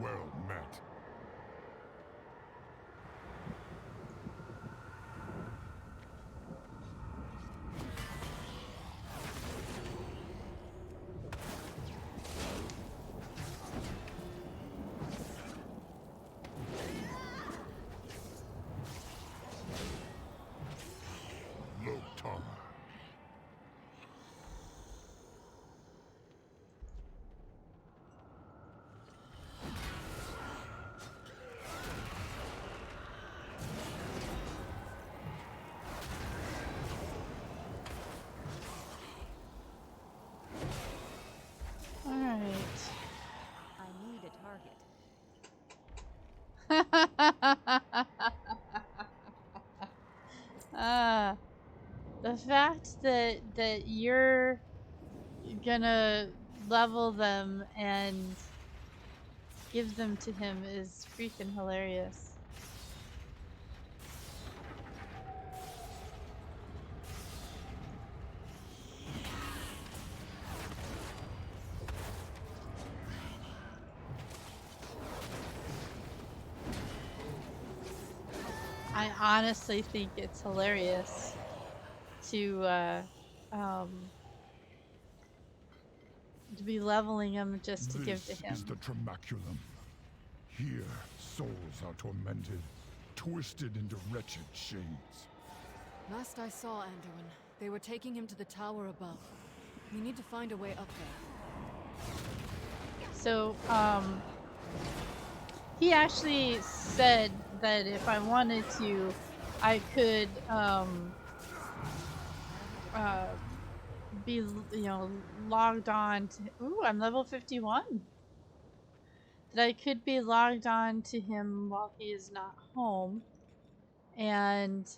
Well met. Lotar. Alright. I need a target. The fact that you're gonna level them and give them to him is freaking hilarious. I honestly think it's hilarious to be leveling him just to give to This him. is the Tremaculum. Here, souls are tormented, twisted into wretched shades. Last I saw Anduin, they were taking him to the tower above. We need to find a way up there. So, he actually said that if I wanted to, I could, be, you know, logged on to, ooh, I'm level 51. That I could be logged on to him while he is not home and,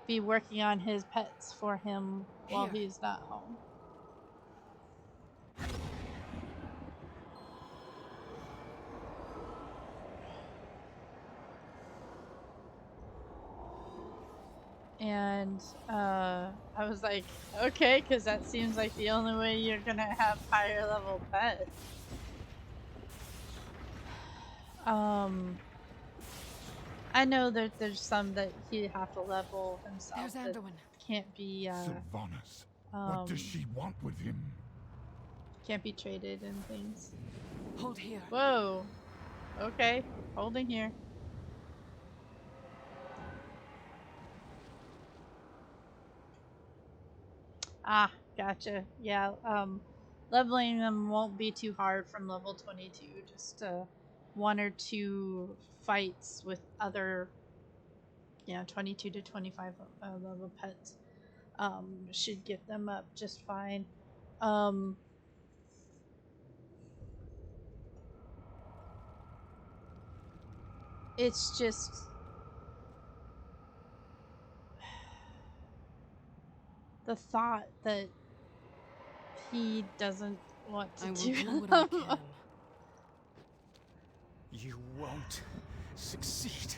be working on his pets for him while Here. he's not home. And I was like, okay, because that seems like the only way you're gonna have higher level pets. I know that there's some that he'd have to level himself There's that Anduin. can't be Sylvanas. What does she want with him? can't be traded and things. Hold here. Whoa. Okay, holding here. Ah, gotcha. Yeah, leveling them won't be too hard from level 22. Just one or two fights with other, 22 to 25 level pets should get them up just fine. It's just the thought that he doesn't want to I will do do what I them. can. You won't succeed.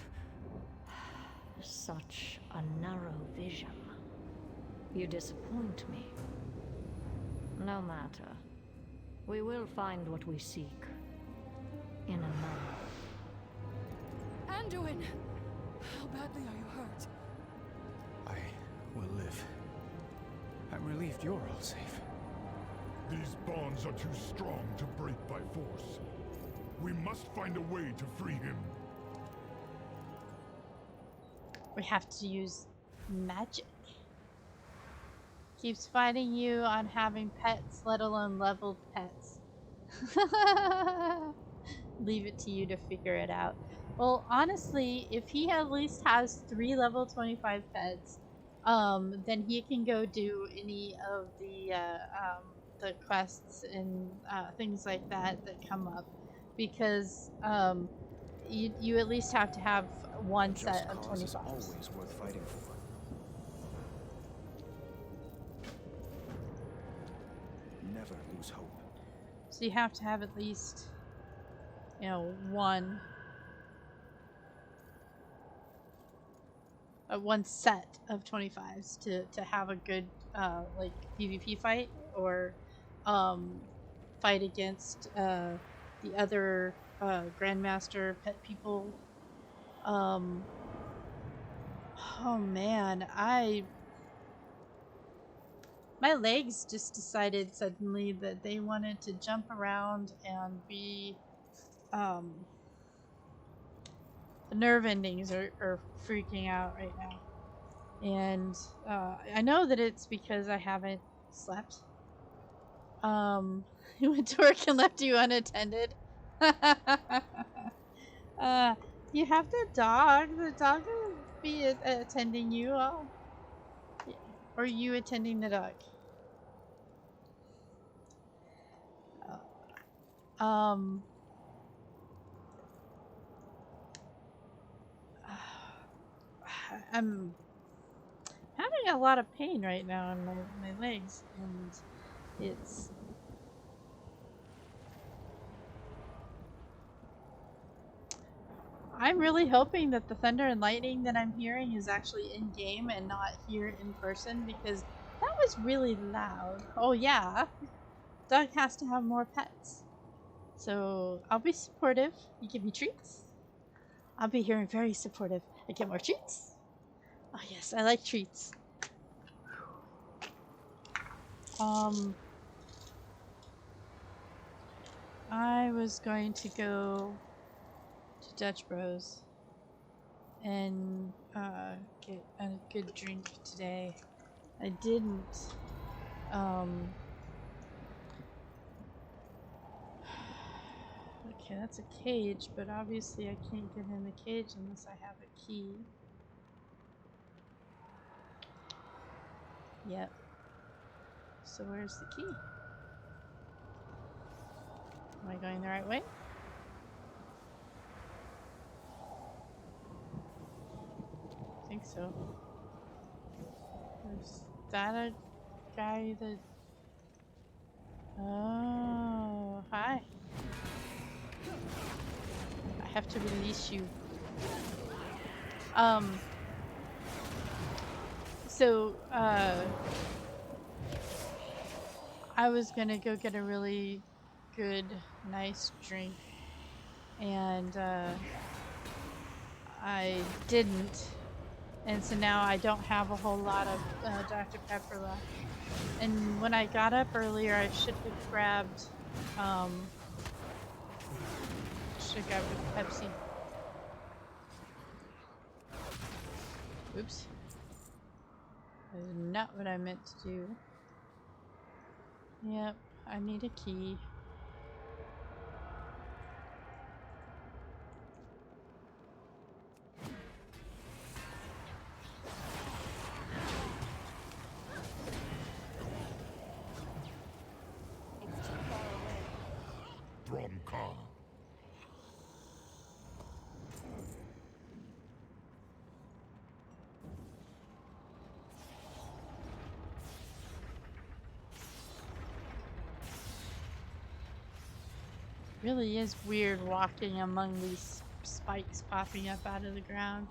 Such a narrow vision. You disappoint me. No matter. We will find what we seek. In a moment. Anduin! How badly are you hurt? I will live. I'm relieved you're all safe. These bonds are too strong to break by force. We must find a way to free him. We have to use magic. Keeps fighting you on having pets, let alone leveled pets. Leave it to you to figure it out. Well, honestly, if he at least has 3 level 25 pets, then he can go do any of the quests and things like that that come up, because you at least have to have one set of 25s. Always worth fighting for. Never lose hope. So you have to have at least, one set of 25s to have a good like PvP fight or fight against the other Grandmaster pet people. Oh man, my legs just decided suddenly that they wanted to jump around and be the nerve endings are freaking out right now. And I know that it's because I haven't slept. He went to work and left you unattended. You have the dog. The dog will be attending you. Or you attending the dog. I'm having a lot of pain right now in my legs, and it's I'm really hoping that the thunder and lightning that I'm hearing is actually in game and not here in person, because that was really loud. Oh yeah, Doug has to have more pets, so I'll be supportive. You give me treats, I'll be here and very supportive. I get more treats. Oh yes, I like treats. I was going to go to Dutch Bros and get a good drink today. I didn't. Okay, that's a cage, but obviously I can't get in the cage unless I have a key. Yep. So where's the key? Am I going the right way? I think so. Is that a guy that... Oh, hi. I have to release you. I was gonna go get a really good, nice drink, and I didn't, and so now I don't have a whole lot of Dr. Pepper left. And when I got up earlier, I should have grabbed a Pepsi. Oops. That is not what I meant to do. Yep, I need a key. Dromcar. Really is weird walking among these spikes popping up out of the ground.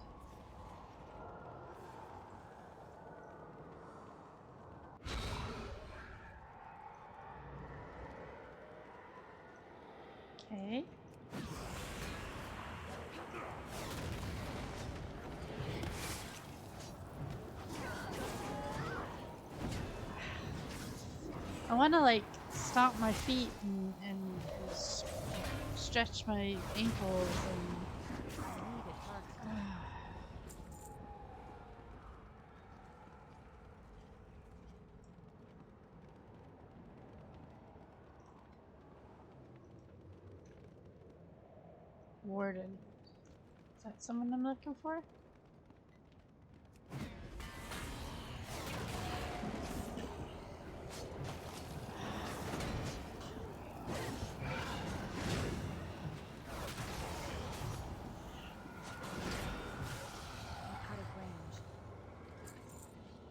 Okay. I want to like stomp my feet and stretch my ankles and Warden. Is that someone I'm looking for?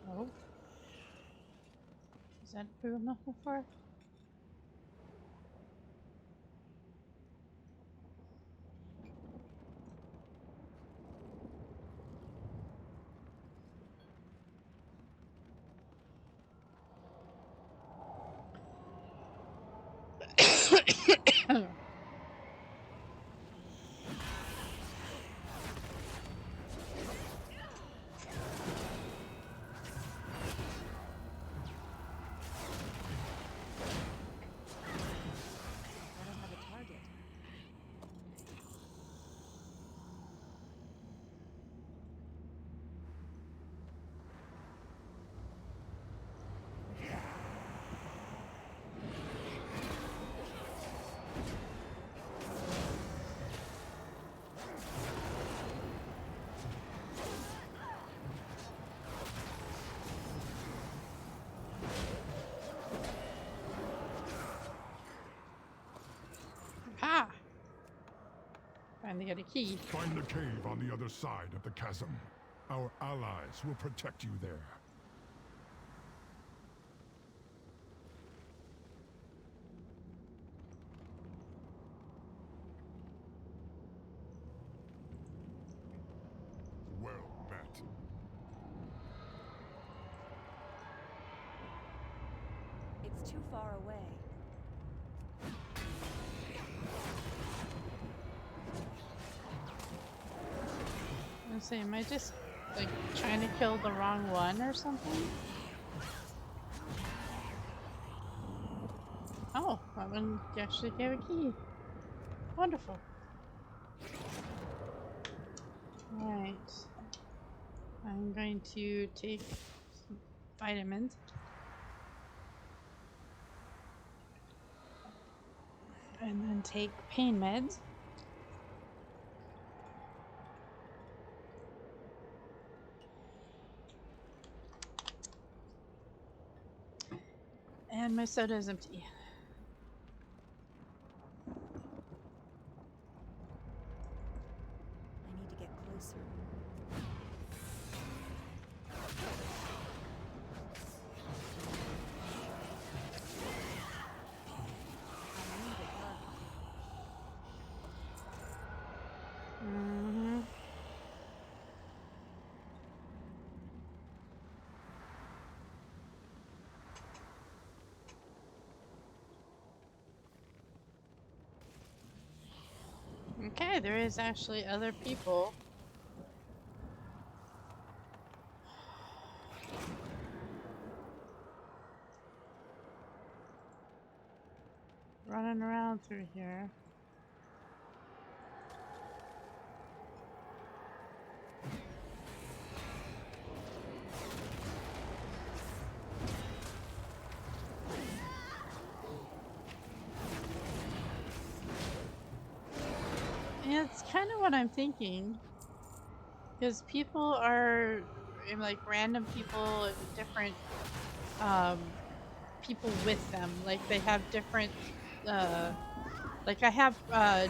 Oh. Is that who I'm looking for? Ha! Finally got a key. Find the cave on the other side of the chasm. Our allies will protect you there. Well met. It's too far away. say, am I just like trying to kill the wrong one or something? Oh, that one actually gave a key. Wonderful. Alright. I'm going to take some vitamins. And then take pain meds. And my soda is empty. I need to get closer. Mm-hmm. Okay, there is actually other people. Running around through here. Yeah, it's kind of what I'm thinking. Because people are, like, random people and different people with them. Like, they have different, like, I have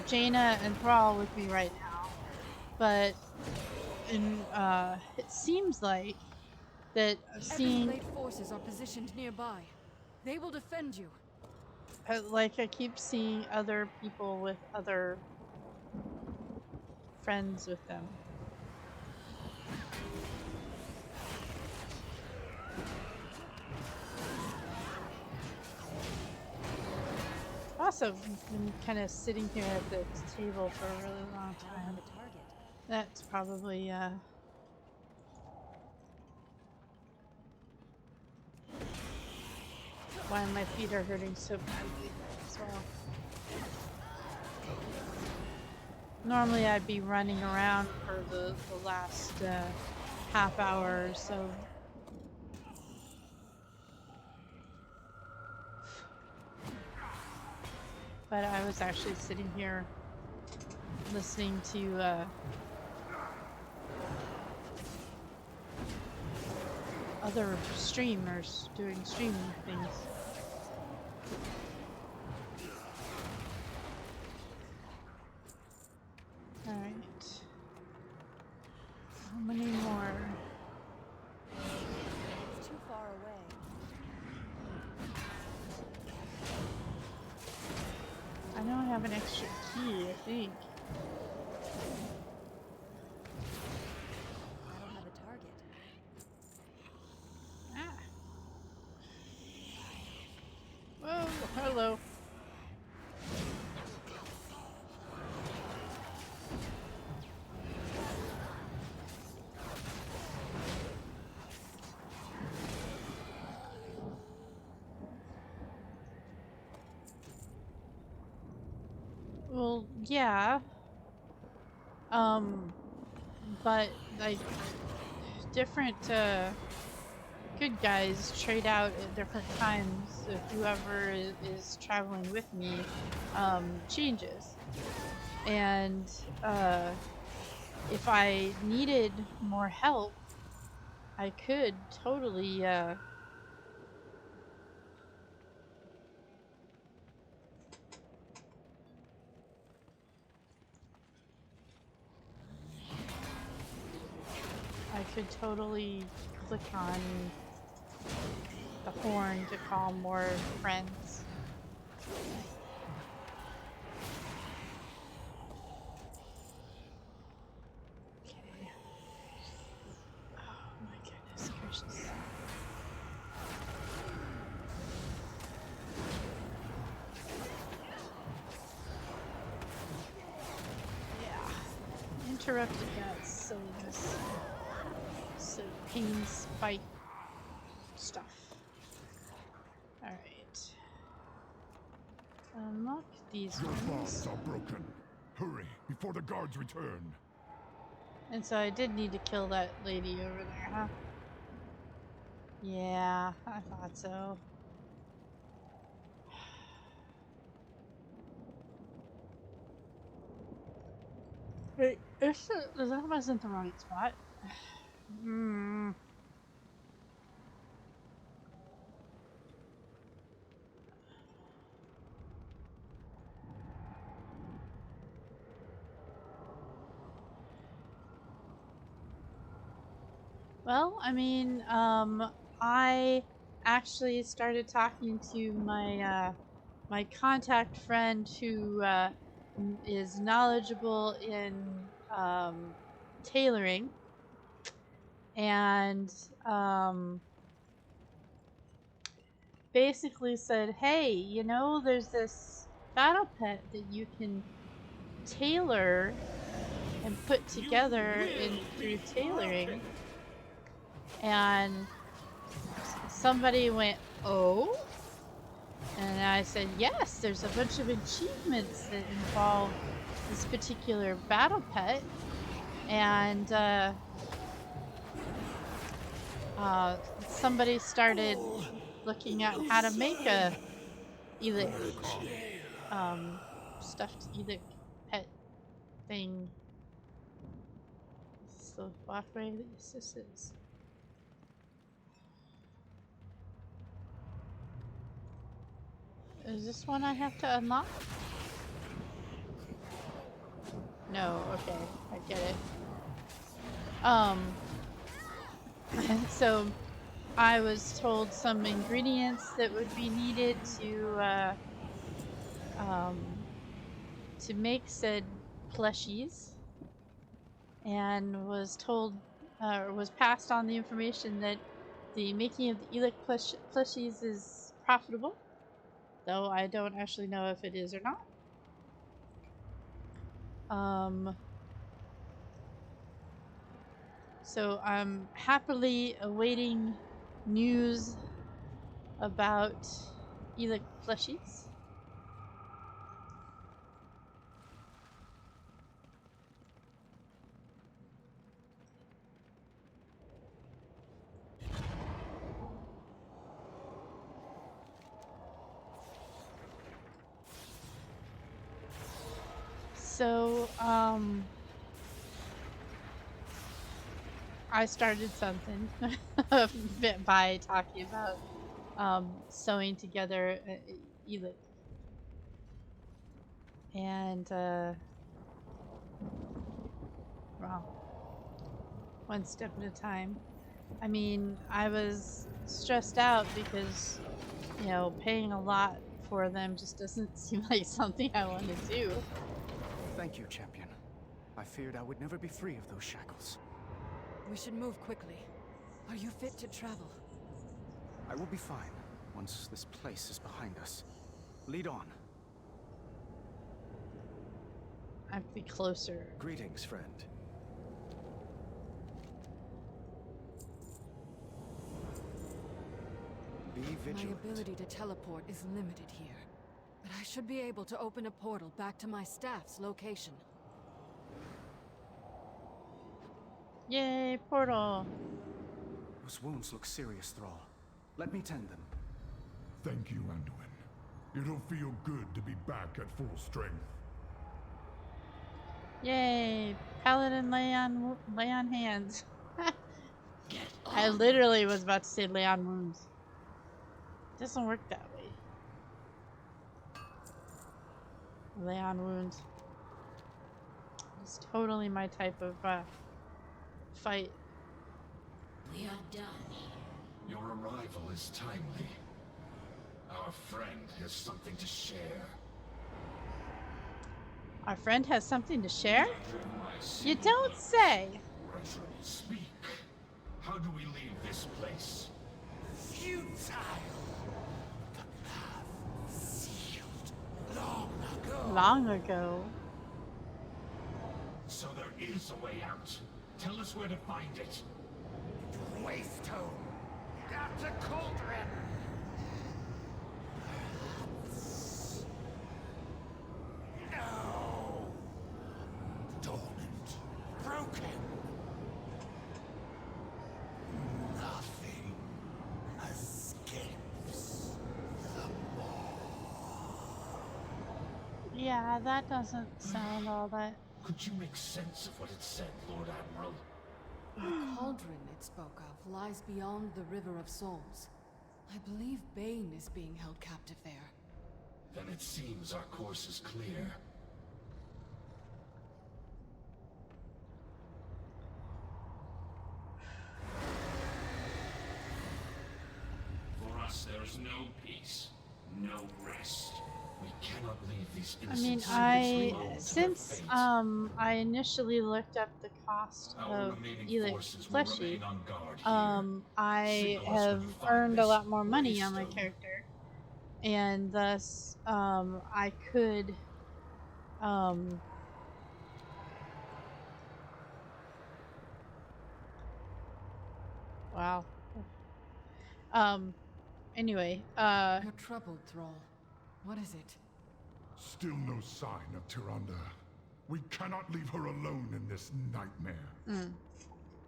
Jaina and Thrall with me right now. But it seems like that seeing... Blade forces are positioned nearby. They will defend you. like, I keep seeing other people with other friends with them. Also, I've been kind of sitting here at the table for a really long time. That's probably, why my feet are hurting so badly as well. Normally I'd be running around for the last half hour or so. But I was actually sitting here listening to other streamers doing streaming things. Alright. How many more? It's too far away. I know I have an extra key, I think. I don't have a target. Ah. Whoa, hello. Well, yeah. But, like, different, good guys trade out at different times if whoever is traveling with me, changes. And, if I needed more help, I could totally, click on the horn to call more friends. Okay. Oh my goodness gracious. Yeah. Interrupted guys. silliness. So pain spike stuff. Alright. Unlock these Your ones. bonds are broken. Hurry, before the guards return. And so I did need to kill that lady over there, huh? Yeah, I thought so. Wait, that wasn't the right spot. Hmm. Well, I mean, I actually started talking to my my contact friend who is knowledgeable in tailoring, and basically said, "Hey, you know, there's this battle pet that you can tailor and put together through tailoring." And somebody went, "Oh?" And I said, "Yes, there's a bunch of achievements that involve this particular battle pet." And somebody started looking at how to make a Elic, stuffed Elic pet thing. This is the walkway that this is. Is this one I have to unlock? No, okay, I get it. So I was told some ingredients that would be needed to make said plushies, and was told, or was passed on the information that the making of the Elic plushies is profitable, though I don't actually know if it is or not. So I'm happily awaiting news about Elic plushies. So, I started something by talking about sewing together Elic. And, well, one step at a time. I mean, I was stressed out because, you know, paying a lot for them just doesn't seem like something I want to do. Thank you, champion. I feared I would never be free of those shackles. We should move quickly. Are you fit to travel? I will be fine once this place is behind us. Lead on. I have to be closer. Greetings, friend. Be vigilant. My ability to teleport is limited here, but I should be able to open a portal back to my staff's location. Yay, portal! Those wounds look serious, Thrall. Let me tend them. Thank you, Anduin. It'll feel good to be back at full strength. Yay! Paladin lay on hands. I literally was about to say lay on wounds. It doesn't work that way. Lay on wounds. It's totally my type of fight. We are done. Your arrival is timely. Our friend has something to share. Our friend has something to share? You don't say! Speak. How do we leave this place? Futile. The path sealed long ago. Long ago. So there is a way out. Tell us where to find it. Waste home. Got to Cauldron. No. Dormant. Broken. Nothing escapes the Yeah, that doesn't sound all that. Could you make sense of what it said, Lord Admiral? The cauldron it spoke of lies beyond the River of Souls. I believe Bane is being held captive there. Then it seems our course is clear. For us, there is no peace, no rest. We cannot leave these I mean, innocent civilians alone to their fate. I initially looked up the cost Our of remaining Elix forces will plushie, remain on guard here. I Signal us when have you find earned a this lot more money on my waystone. character, and thus, I could, wow. Anyway, You're troubled, Thrall. What is it? Still no sign of Tyrande. We cannot leave her alone in this nightmare.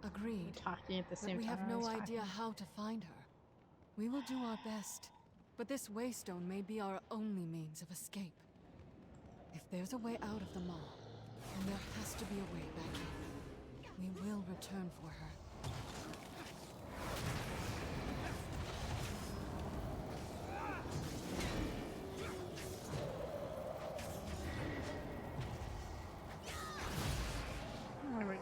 Agreed. Talking at the But same we time. have no idea how to find her. We will do our best, but this waystone may be our only means of escape. If there's a way out of the mall, then there has to be a way back in. We will return for her. There we go.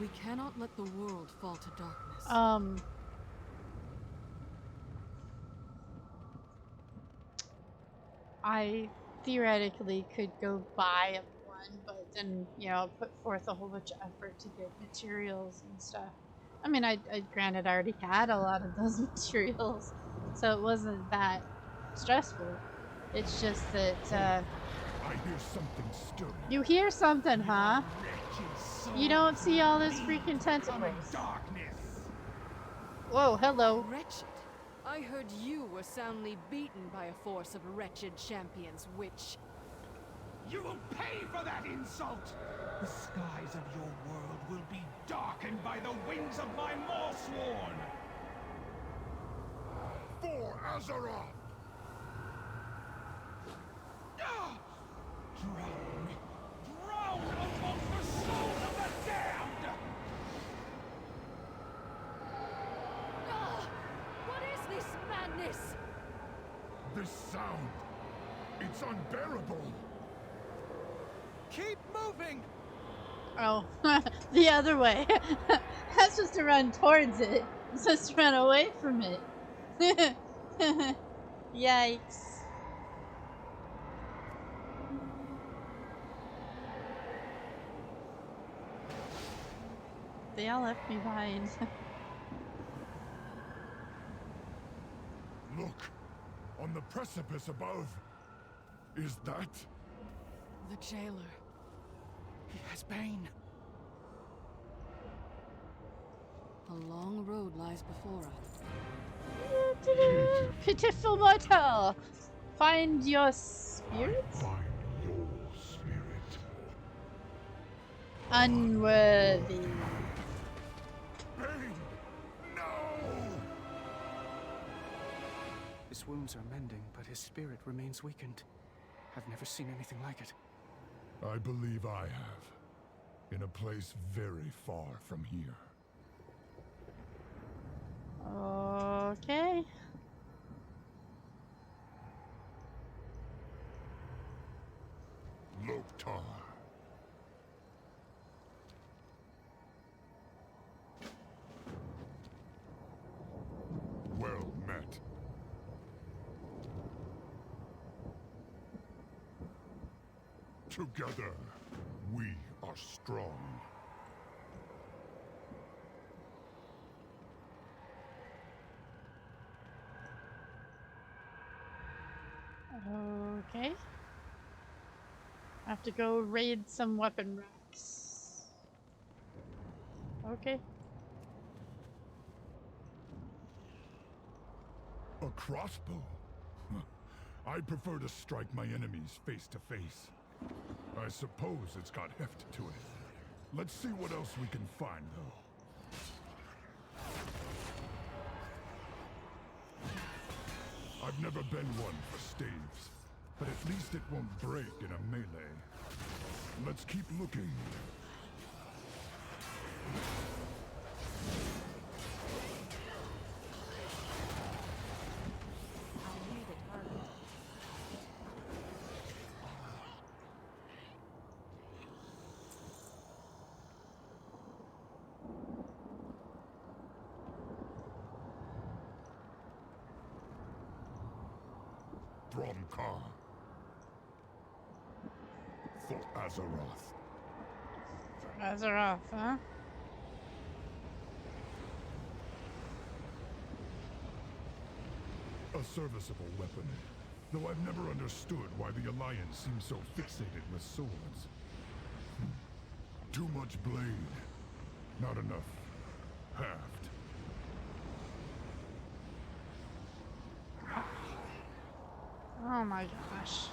We cannot let the world fall to darkness. I theoretically could go buy one, but then, you know, put forth a whole bunch of effort to get materials and stuff. I mean, I granted I already had a lot of those materials, so it wasn't that stressful. It's just that, I hear something stirring. you hear something, huh? You don't see all this freaking tentacles. Whoa, hello. Wretched. I heard you were soundly beaten by a force of wretched champions, witch. You will pay for that insult! The skies of your world will be darkened by the wings of my Maulsworn! For Azeroth! Drown! Drown amongst the souls of the damned! What is this madness? This sound! It's unbearable! Keep moving! Oh, the other way. That's just to run towards it. It's just to run away from it. Yikes. They all left me behind. Look! On the precipice above! Is that? The jailer. He has Bane. A long road lies before us. Pitiful mortal! Find your spirit? Find your spirit. Unworthy. Bane! No! His wounds are mending, but his spirit remains weakened. I've never seen anything like it. I believe I have. In a place very far from here. Okay. Loktar. Well met. Together, we are strong. Okay. I have to go raid some weapon racks. Okay. A crossbow? Huh. I prefer to strike my enemies face to face. I suppose it's got heft to it. Let's see what else we can find, though. I've never been one for staves, but at least it won't break in a melee. Let's keep looking. Bromkar. For Azeroth. Azeroth, huh? A serviceable weapon, though I've never understood why the Alliance seems so fixated with swords. Too much blade, not enough haft. Oh my gosh.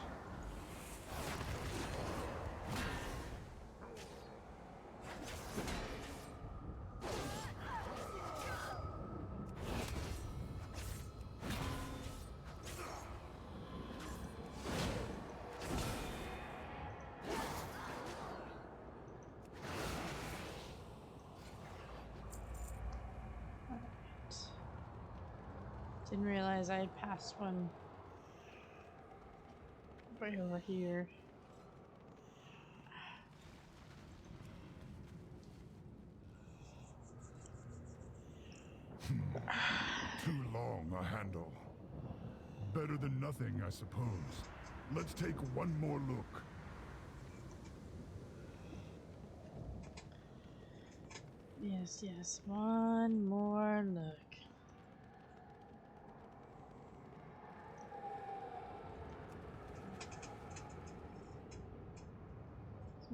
Didn't realize I had passed one right over here. Too long a handle. Better than nothing, I suppose. Let's take one more look. Yes, yes. One more look.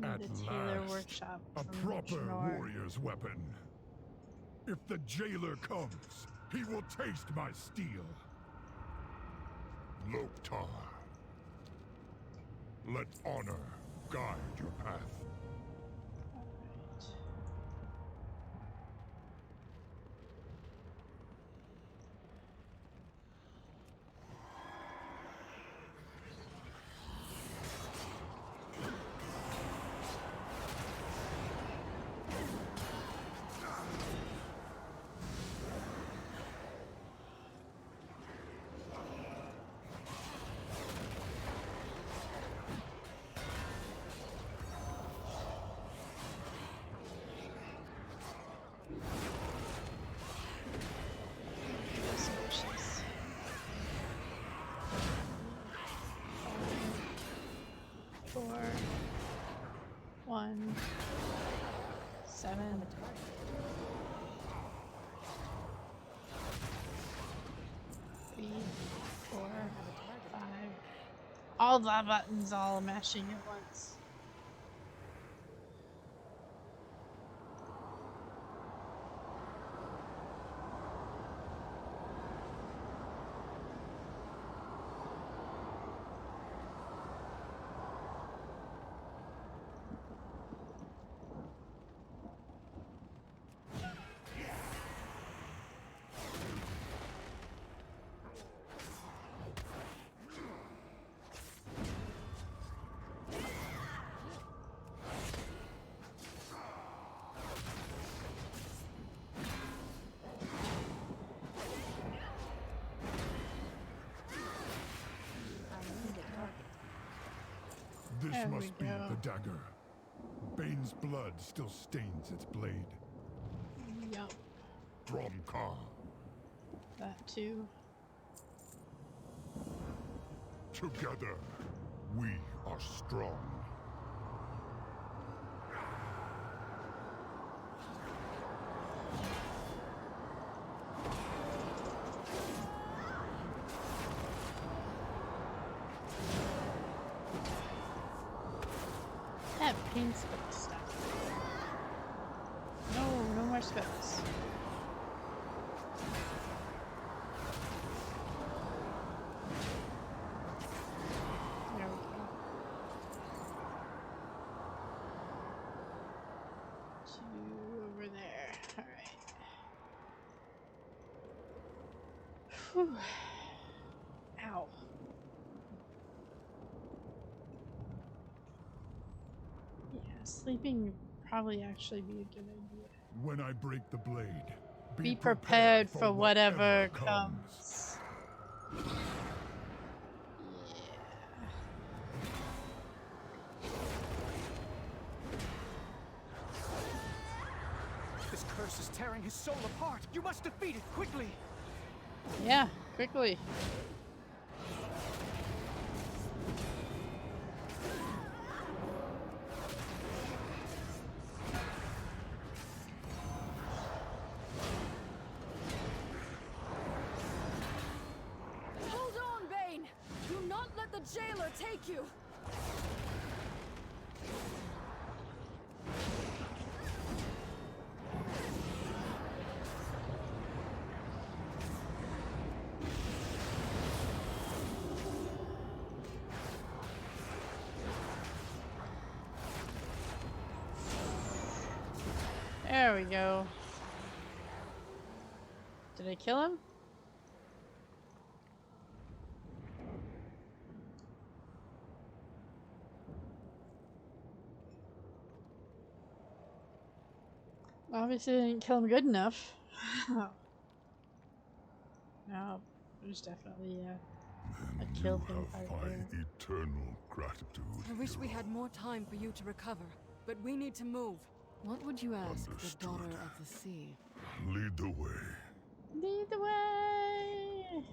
At The Taylor last, Workshop. a from proper Schnorr. warrior's weapon. If the jailer comes, he will taste my steel. Loktar. Let honor guide your path. Four, 1, 7. Three, 4, 5. All the buttons all mashing at once. This There we must be go. the dagger. Bane's blood still stains its blade. Yup, Bromkar. that too. Together, we are strong. Pink stuff. No, no more Whew. Ow. Yeah, sleeping would probably actually be a good idea. When I break the blade, Be prepared for whatever comes. This curse is tearing his soul apart. You must defeat it quickly. Yeah, quickly. Hold on, Bane! Do not let the jailer take you! There we go. Did I kill him? Obviously I didn't kill him good enough. No, there's definitely a kill thing part My there. eternal gratitude. I wish we had more time for you to recover, but we need to move. What would you ask Understood. the daughter of the sea? Lead the way. Lead the way!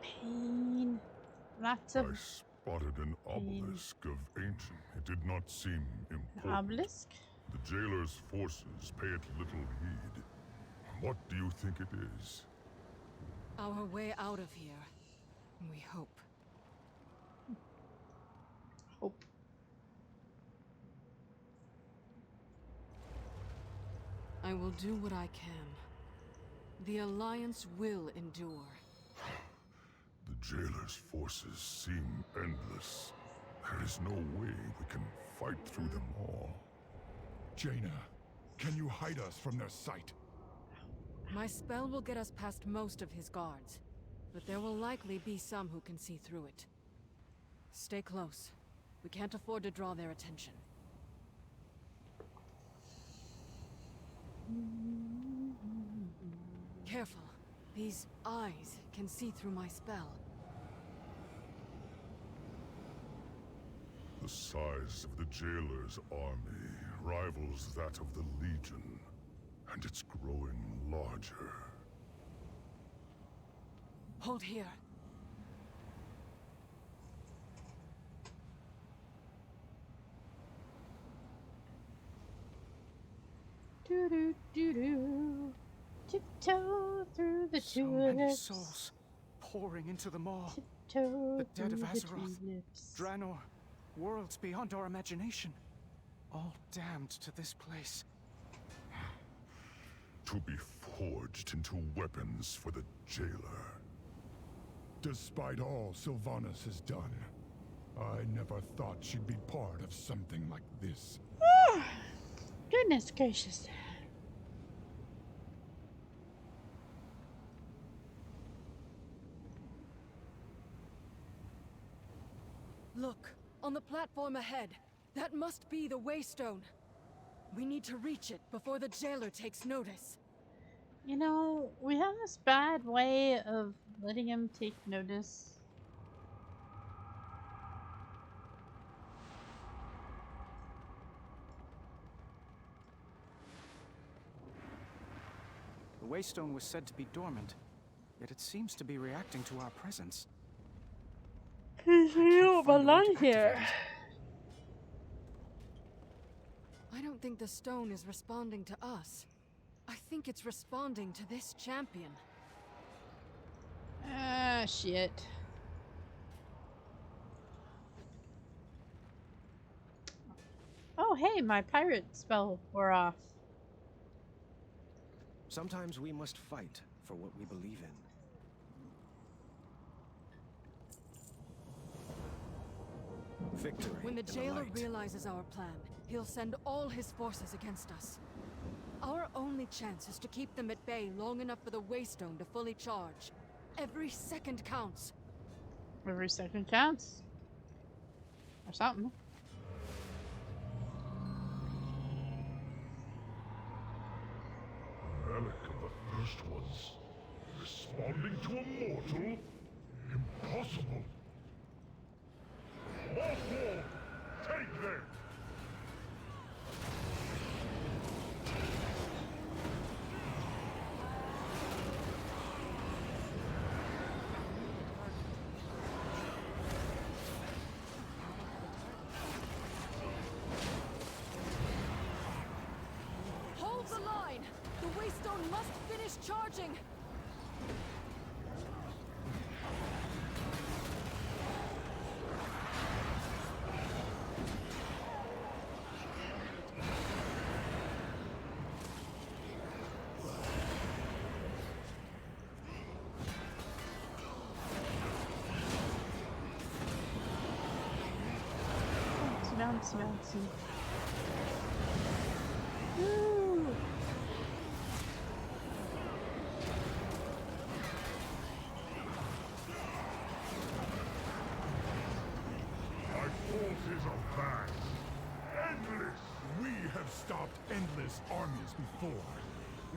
Pain. Lots of I spotted an obelisk of ancient. It did not seem important. obelisk. The jailer's forces pay it little heed. What do you think it is? Our way out of here. We hope. Hope. I will do what I can. The Alliance will endure. The jailer's forces seem endless. There is no way we can fight through them all. Jaina, can you hide us from their sight? My spell will get us past most of his guards, but there will likely be some who can see through it. Stay close. We can't afford to draw their attention. Careful. These eyes can see through my spell. The size of the jailer's army rivals that of the Legion, and it's growing larger. Hold here. Doo doo doo doo. Tiptoe through the So many tulips. souls pouring into the maw. Tiptoe The dead of through the Azeroth, tulips. Draenor, worlds beyond our imagination. All damned to this place. To be forged into weapons for the jailer. Despite all Sylvanas has done, I never thought she'd be part of something like this. Goodness gracious. Look, on the platform ahead. That must be the Waystone. We need to reach it before the jailer takes notice. You know, we have this bad way of letting him take notice. The Waystone was said to be dormant, yet it seems to be reacting to our presence. You don't find a way to belong activate here. it. I don't think the stone is responding to us. I think it's responding to this champion. Ah, shit. Oh, hey, my pirate spell wore off. Sometimes we must fight for what we believe in. Victory. When the in jailer light. realizes our plan, he'll send all his forces against us. Our only chance is to keep them at bay long enough for the Waystone to fully charge. Every second counts. Every second counts. Or something. Relic of the first ones. Responding to a mortal? Impossible. Mothwall! Take them! Hold the line! The Waystone must finish charging! Bouncy, bouncy. Woo! My forces are vast. Endless! We have stopped endless armies before.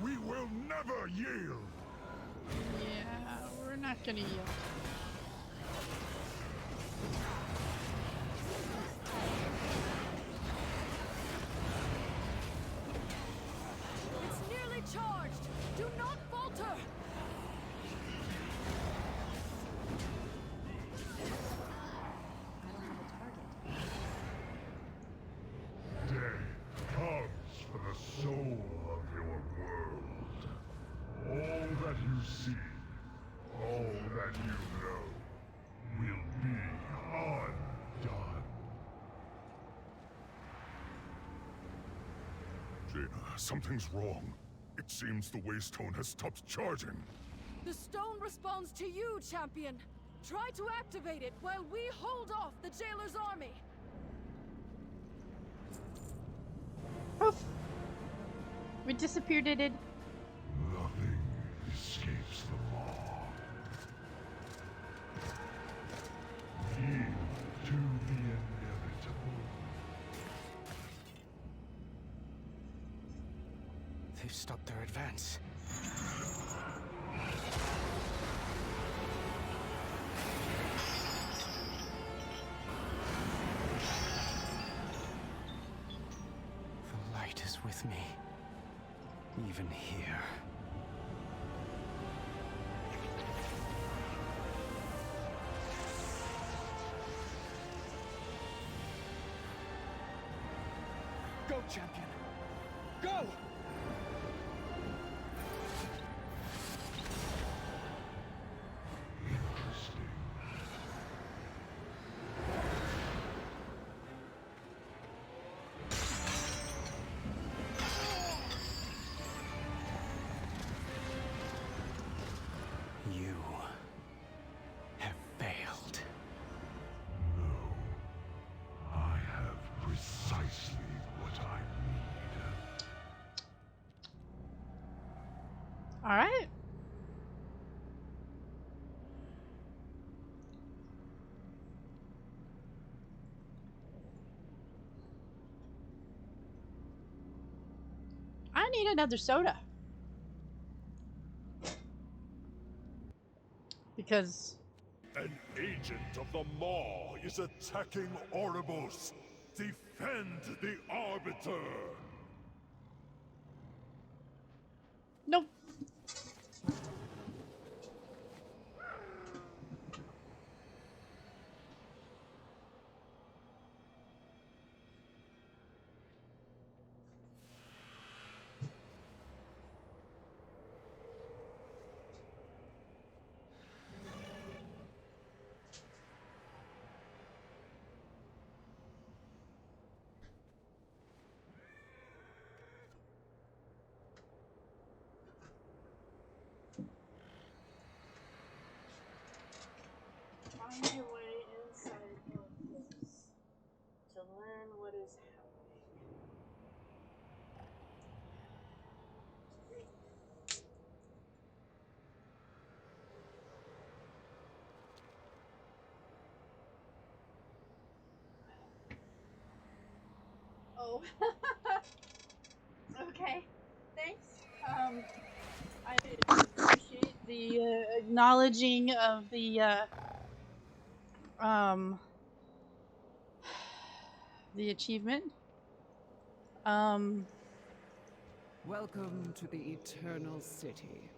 We will never yield! Yeah, we're not gonna yield. It's nearly charged! Do not falter! Death comes for the soul of your world. All that you see, all that you know, will be undone. Jaina, something's wrong. It seems the Waystone has stopped charging. The stone responds to you, champion! Try to activate it while we hold off the Jailer's army! Poof! We disappeared it. Nothing escapes the law. Yield to the inevitable. They've stopped their advance. The light is with me. Even here. Go, champion! Go! Interesting. You have failed. No. I have precisely what I need. All right. I need another soda. Because An agent of the Maw is attacking Oribos. Defend the Arbiter! nope. Find your way inside Orpheus to learn what is happening. Oh. Okay. Thanks. I appreciate the acknowledging of um, the achievement. Welcome to the Eternal City.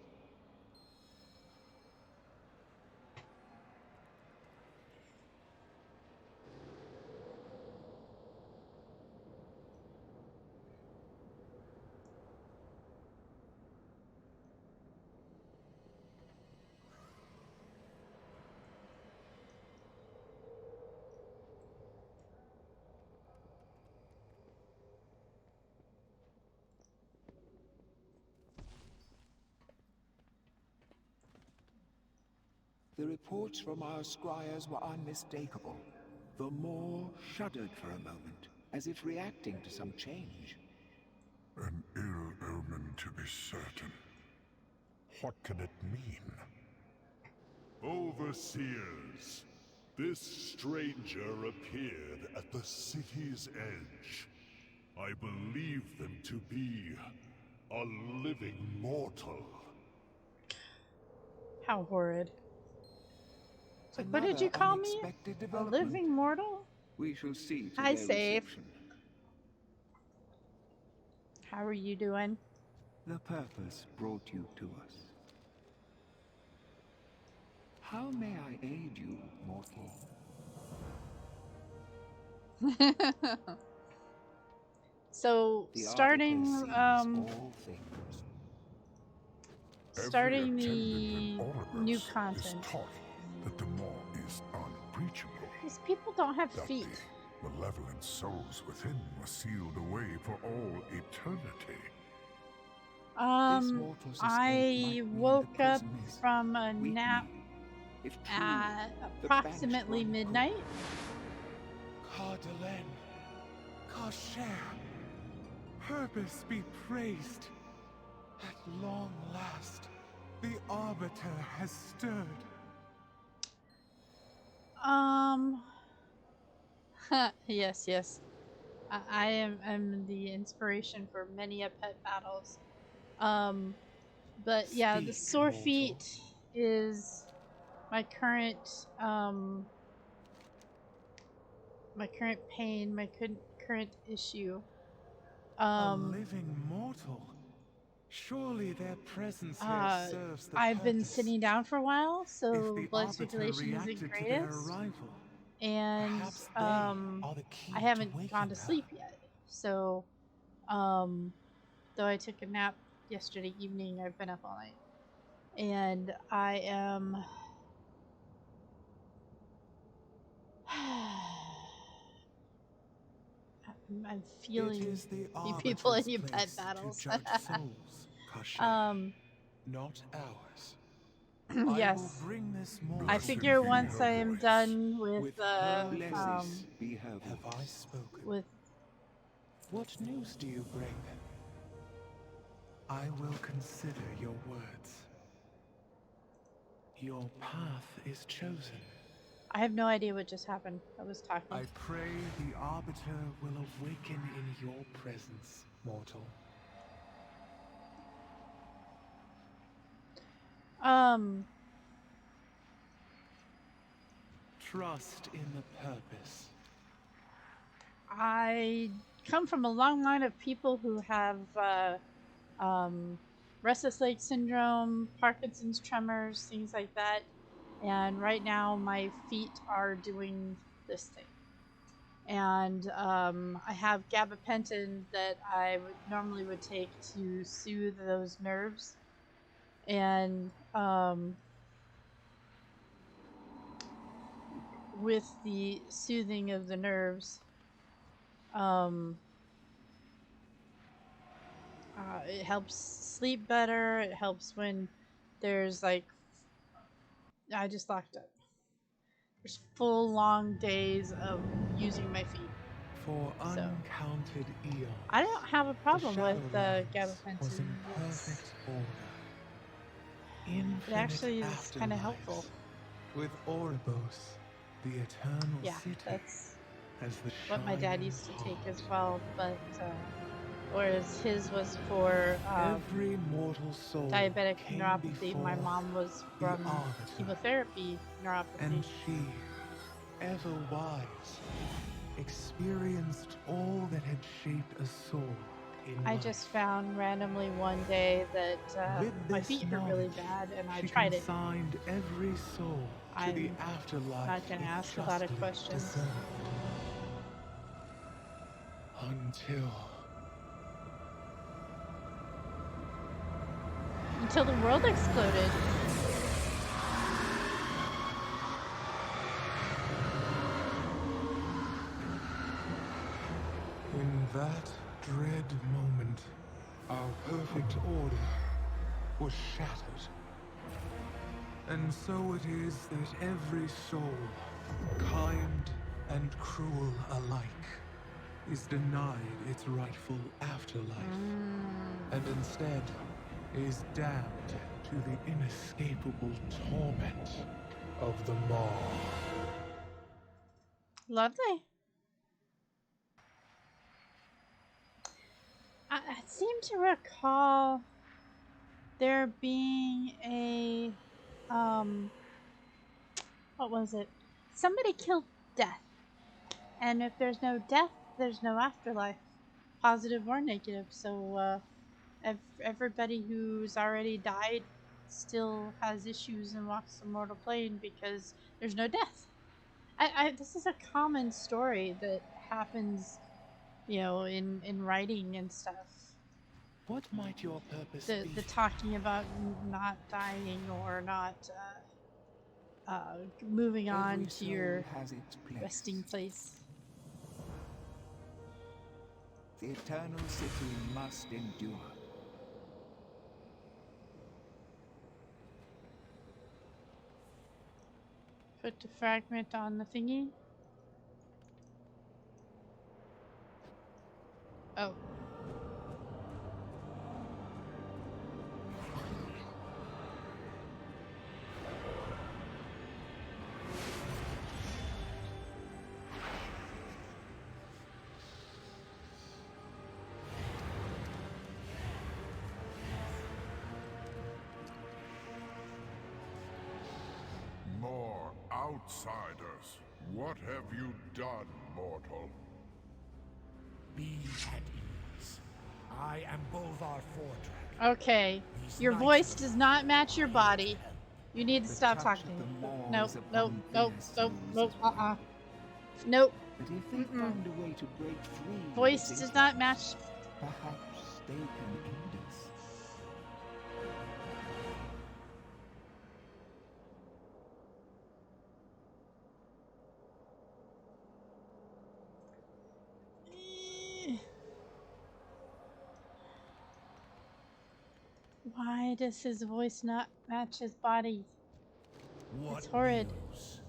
The reports from our squires were unmistakable. The Moor shuddered for a moment, as if reacting to some change. An ill omen, to be certain. What can it mean? Overseers, this stranger appeared at the city's edge. I believe them to be a living mortal. How horrid. So what did Another you call me? unexpected A development. living mortal? We shall see to Hi, their Safe. reception. How are you doing? The purpose brought you to us. How may I aid you, mortal? So The starting Arbiter sees all things. starting Every the attendant in new Oribos content. is taught that the Maw is unbreachable. These people don't have That feet. the malevolent souls within were sealed away for all eternity. I woke up from a nap If true, at the approximately banished one midnight. Cardelen, Kasher, purpose be praised. At long last, the Arbiter has stirred. Yes, yes. I am the inspiration for many a pet battles. But yeah, the Speak, sore mortal. feet is my current pain, my current issue. A living mortal. Surely their presence here serves the I've been purpose. sitting down for a while, If so the blood Arbiter circulation isn't reacted to their greatest, arrival, and perhaps they are the key I to haven't waking gone to her. sleep yet. So, though I took a nap yesterday evening, I've been up all night, and I am. I'm feeling It is the you people in Arbiter's your pet place battles. to judge souls, Kasher, not ours. I Yes. will bring this mortal I figure Listen to once her I am voice. done with with her Blessed be her have I voice. spoken. with What news do you bring? I will consider your words. Your path is chosen. I have no idea what just happened. I was talking. I pray the Arbiter will awaken in your presence, mortal. Trust in the purpose. I come from a long line of people who have restless leg syndrome, Parkinson's tremors, things like that. And right now, my feet are doing this thing. And I have gabapentin that I normally would take to soothe those nerves. And with the soothing of the nerves, it helps sleep better. It helps when there's like, I just locked up. There's full long days of using my feet. For So uncounted eons, I don't have a problem the with Shadowlands was gabapentin. in perfect order. It actually is kind of helpful. With Oribos, the Eternal Yeah, City, as the what my dad shining used to take as heart. well, but whereas his was for Every mortal soul diabetic came neuropathy, my before mom was the from Arbiter, chemotherapy neuropathy. and she, ever wise, experienced all that had shaped a soul in I life. just found randomly one day that With my this feet hurt really knowledge, bad, and I she tried it. consigned every soul to the I'm afterlife not going to it ask a lot of justly questions. deserved. Until the world exploded. In that dread moment, our perfect order was shattered. And so it is that every soul, kind and cruel alike, is denied its rightful afterlife, and instead is damned to the inescapable torment of the Maw. Lovely. I seem to recall there being a what was it? Somebody killed death. And if there's no death, there's no afterlife, positive or negative. So everybody who's already died still has issues and walks the mortal plane because there's no death. This is a common story that happens, you know, in writing and stuff. What might your purpose be? The talking about not dying or not moving on to your resting place. The Eternal City must endure. Put the fragment on the thingy. Oh. More outsiders. What have you done, mortal? Be at ease. I am Bolvar Fordrag. Okay. Your voice does not match your body. You need to stop talking. Nope, nope, nope, nope, nope, Nope. But if they find a way to break free, voice does not match. Perhaps they can aid us. Why does his voice not match his body? What it's horrid. News?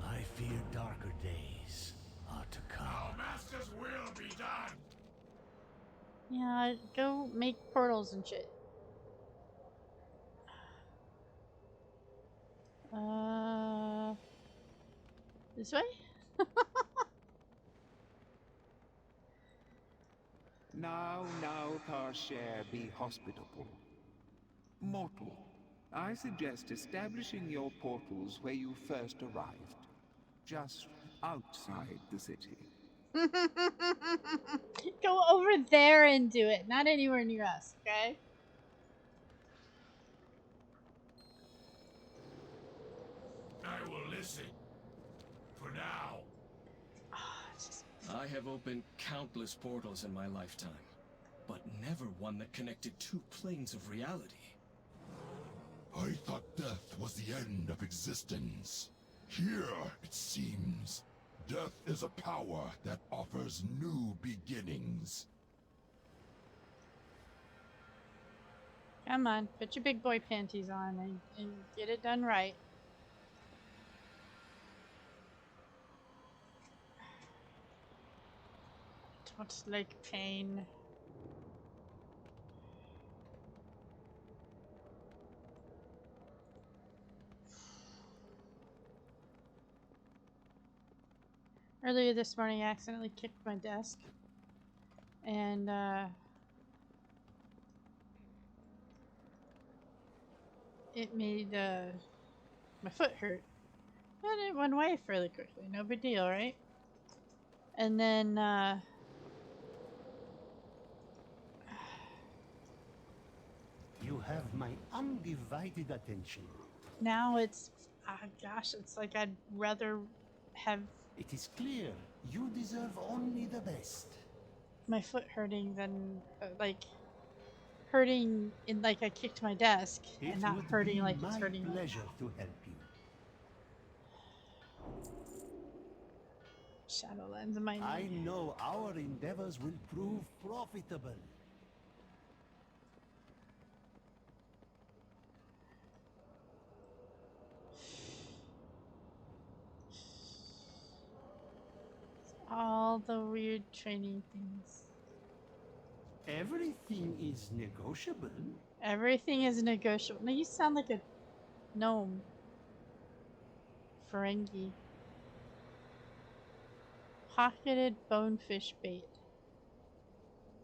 I fear darker days are to come. Our master's will be done. Yeah, go make portals and shit. This way? Now, Tarshare, be hospitable. Mortal, I suggest establishing your portals where you first arrived. Just outside the city. Go over there and do it, not anywhere near us, okay? I will listen. For now. I have opened countless portals in my lifetime, but never one that connected two planes of reality. I thought death was the end of existence. Here, it seems, death is a power that offers new beginnings. Come on, put your big boy panties on and get it done right. Don't like pain. Earlier this morning, I accidentally kicked my desk, and it made my foot hurt. But it went away fairly quickly. No big deal, right? And then You have my undivided attention. now it's gosh, it's like I'd rather have It is clear you deserve only the best. my foot hurting than like hurting in like I kicked my desk It and not would hurting be like it's my hurting right pleasure now. to help you. Shadowlands might I need. know our endeavors will prove profitable. All the weird training things. Everything is negotiable. Everything is negotiable. Now you sound like a gnome. Ferengi. Pocketed bonefish bait.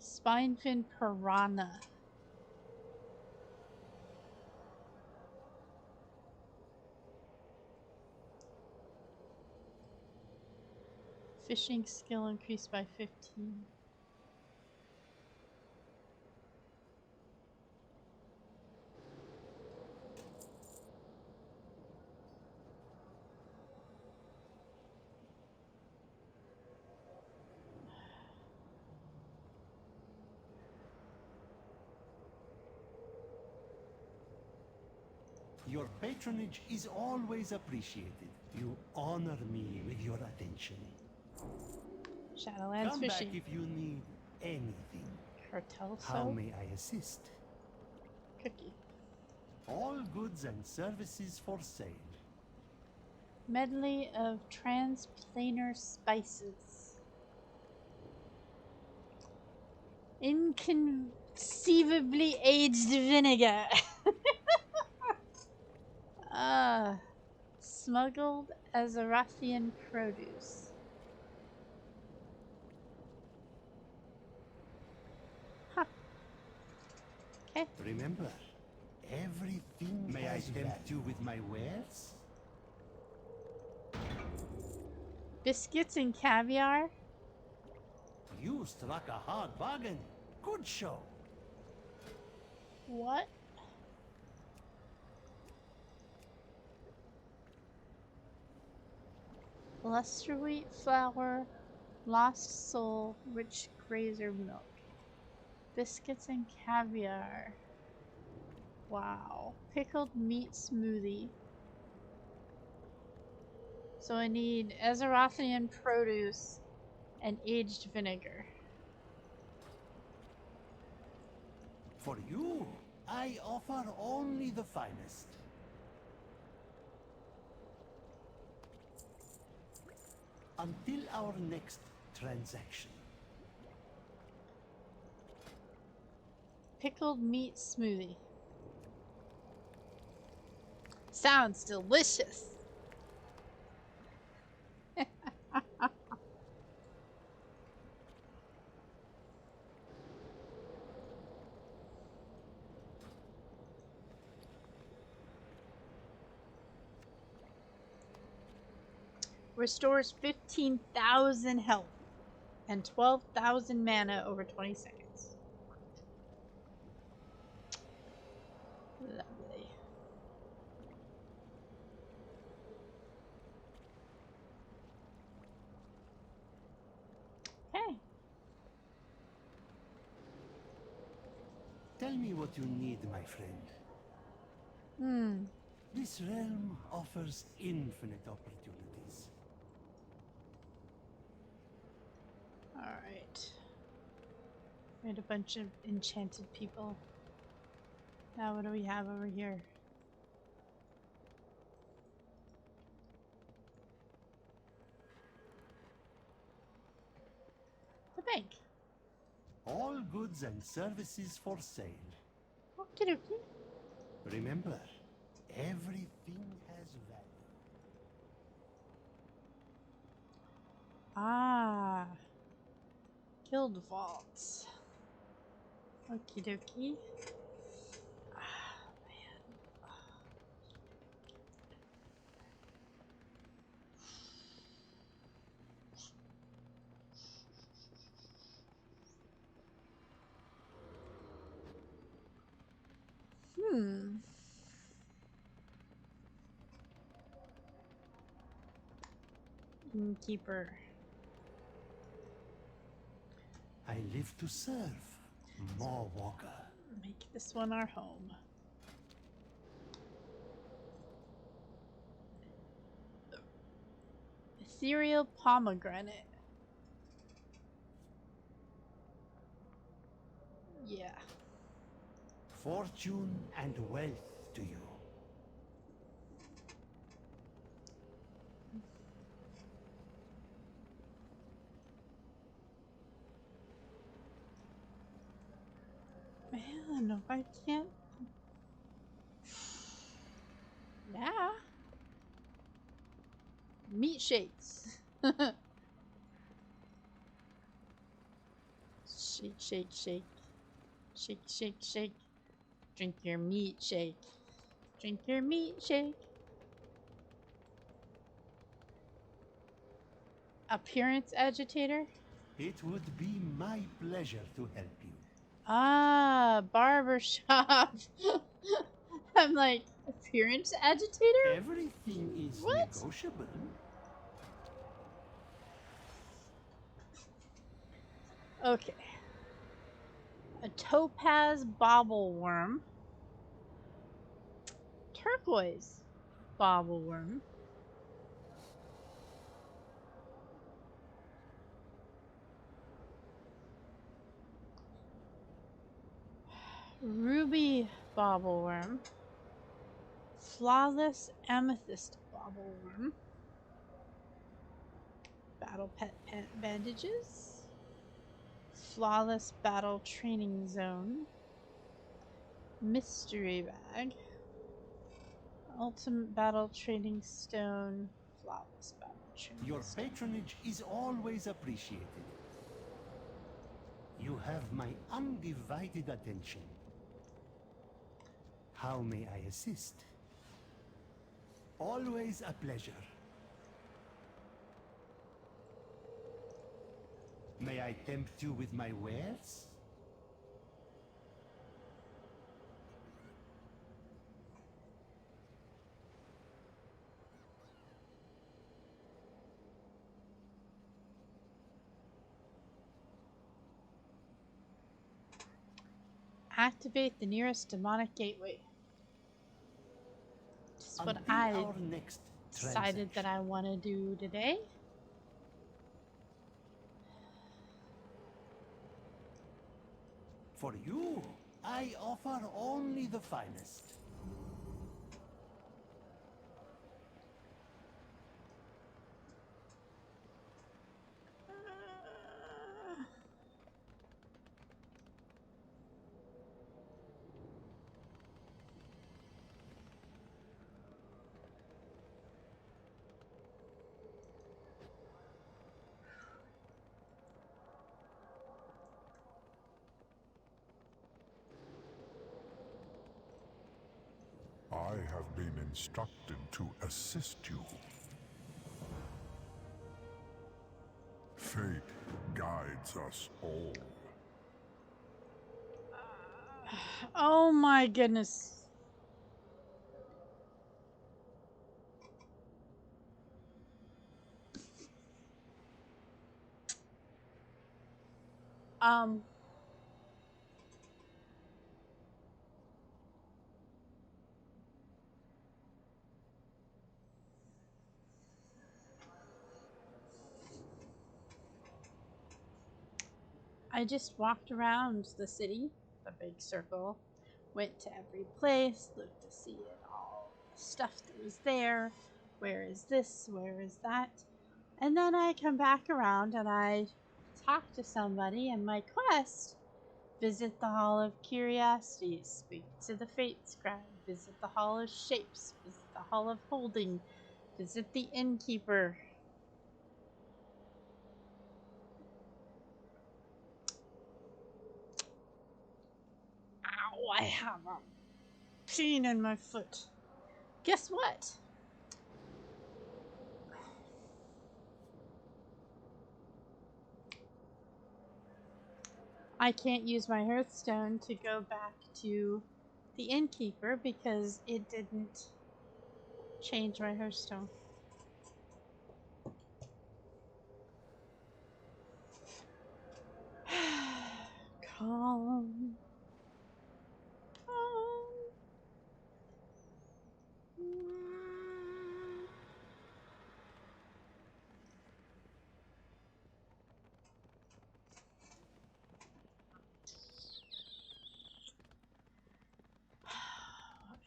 Spinefin piranha. Fishing skill increased by 15. Your patronage is always appreciated. You honor me with your attention. Shadowlands Come fishing. back if you need anything. Cartel How soap. may I assist? Cookie. All goods and services for sale. Medley of transplanar spices. Inconceivably aged vinegar. Smuggled Azarathian produce. Huh. Okay. Remember, everything. May I tempt you with my wares? Biscuits and caviar. You struck a hard bargain. Good show. What? Luster wheat flour, lost soul, rich grazer milk. Biscuits and caviar. Wow. Pickled meat smoothie. So I need Azarathian produce and aged vinegar. For you, I offer only the finest. Until our next transaction. Pickled meat smoothie. Sounds delicious. Restores 15,000 health and 12,000 mana over 20 seconds. Lovely. Okay. Tell me what you need, my friend. This realm offers infinite opportunities. Alright. We had a bunch of enchanted people. Now what do we have over here? The bank. All goods and services for sale. Okie dokie. Remember, everything has value. Ah. Guild vaults. Okie dokie. Innkeeper. I live to serve, Maw Walker. Make this one our home. Ethereal pomegranate. Yeah. Fortune and wealth to you. Man, I can't. Yeah. Meat shakes. Shake, shake, shake. Shake, shake, shake. Drink your meat shake. Drink your meat shake. Appearance agitator? It would be my pleasure to help you. Ah, barber shop. I'm like, appearance agitator? Everything is What? negotiable. Okay. A topaz bobble worm. Turquoise bobble worm. Ruby bobble worm. Flawless amethyst bobble worm. Battle pet bandages. Flawless battle training zone. Mystery bag. Ultimate battle training stone. Flawless battle training Your stone. patronage is always appreciated. You have my undivided attention. How may I assist? Always a pleasure. May I tempt you with my wares? Activate the nearest demonic gateway. That's what Until I our next decided that I want to do today. For you, I offer only the finest. I have been instructed to assist you. Fate guides us all. Oh my goodness. Um. I just walked around the city, the big circle, went to every place, looked to see it all, the stuff that was there, where is this, where is that, and then I come back around and I talk to somebody in my quest, visit the Hall of Curiosities, speak to the Fate Scribe, visit the Hall of Shapes, visit the Hall of Holding, visit the Innkeeper. I have a pain in my foot. Guess what? I can't use my Hearthstone to go back to the innkeeper because it didn't change my Hearthstone. Calm.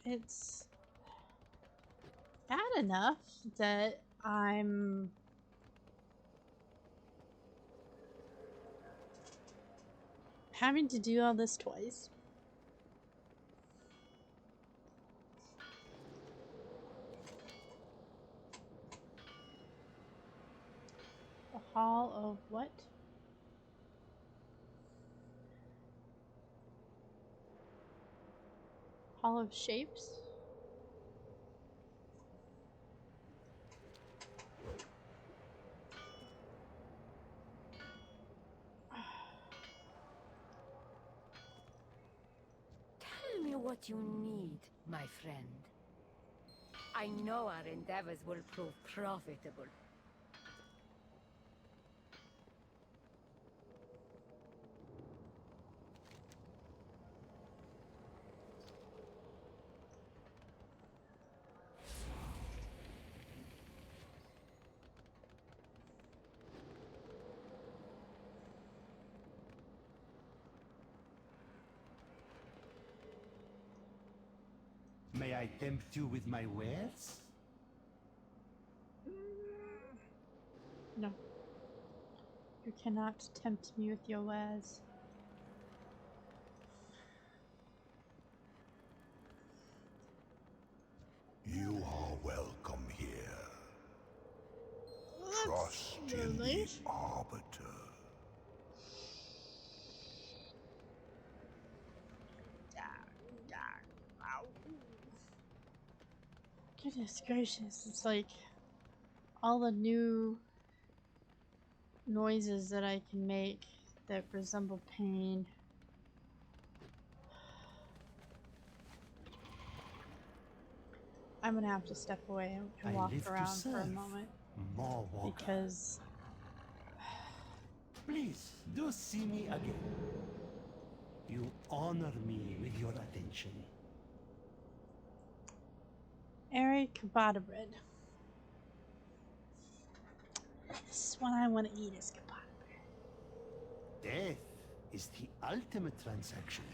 It's bad enough that I'm having to do all this twice. The Hall of what? Hall of Shapes? Tell me what you need, my friend. I know our endeavors will prove profitable. May I tempt you with my wares? No. You cannot tempt me with your wares. You are welcome here. Trust in the Arbiter. Goodness gracious, it's like all the new noises that I can make that resemble pain. I'm gonna have to step away and walk around for a moment because Please, do see me again. You honor me with your attention. Eric Kabata bread. This is what I want to eat is Kabata bread. Death is the ultimate transaction.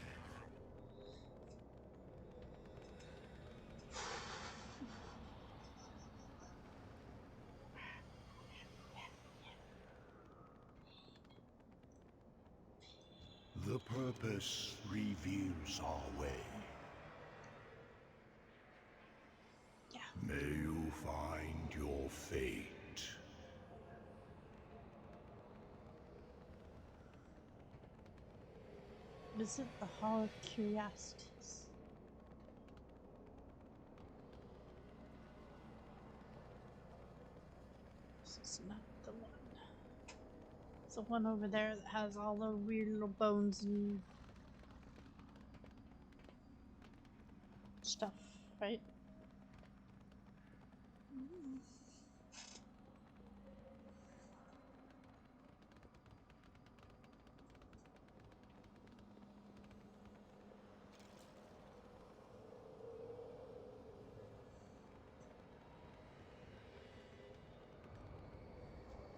The purpose reveals our way. Yeah. May you find your fate. Visit the Hall of Curiosities. This is not the one. It's the one over there that has all the weird little bones and stuff, right?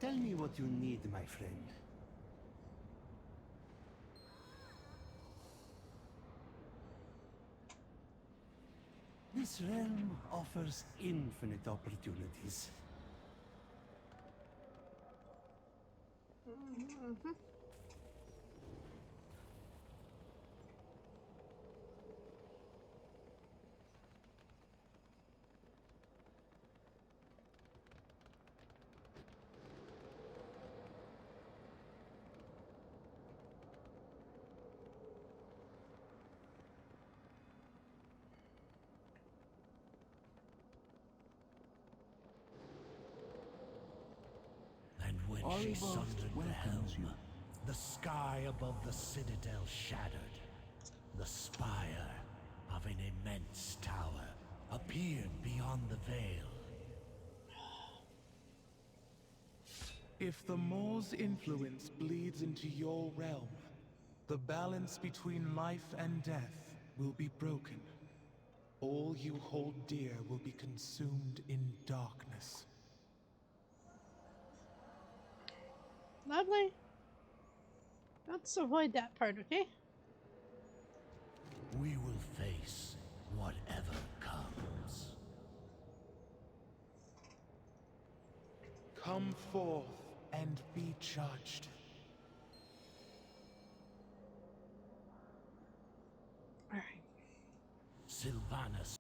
Tell me what you need, my friend. This realm offers infinite opportunities. She Oribos sundered the welcomes you. helm, the sky above the citadel shattered. The spire of an immense tower appeared beyond the veil. If the Mole's influence bleeds into your realm, the balance between life and death will be broken. All you hold dear will be consumed in darkness. Lovely. Let's avoid that part, okay? We will face whatever comes. Come forth and be judged. All right. Sylvanas.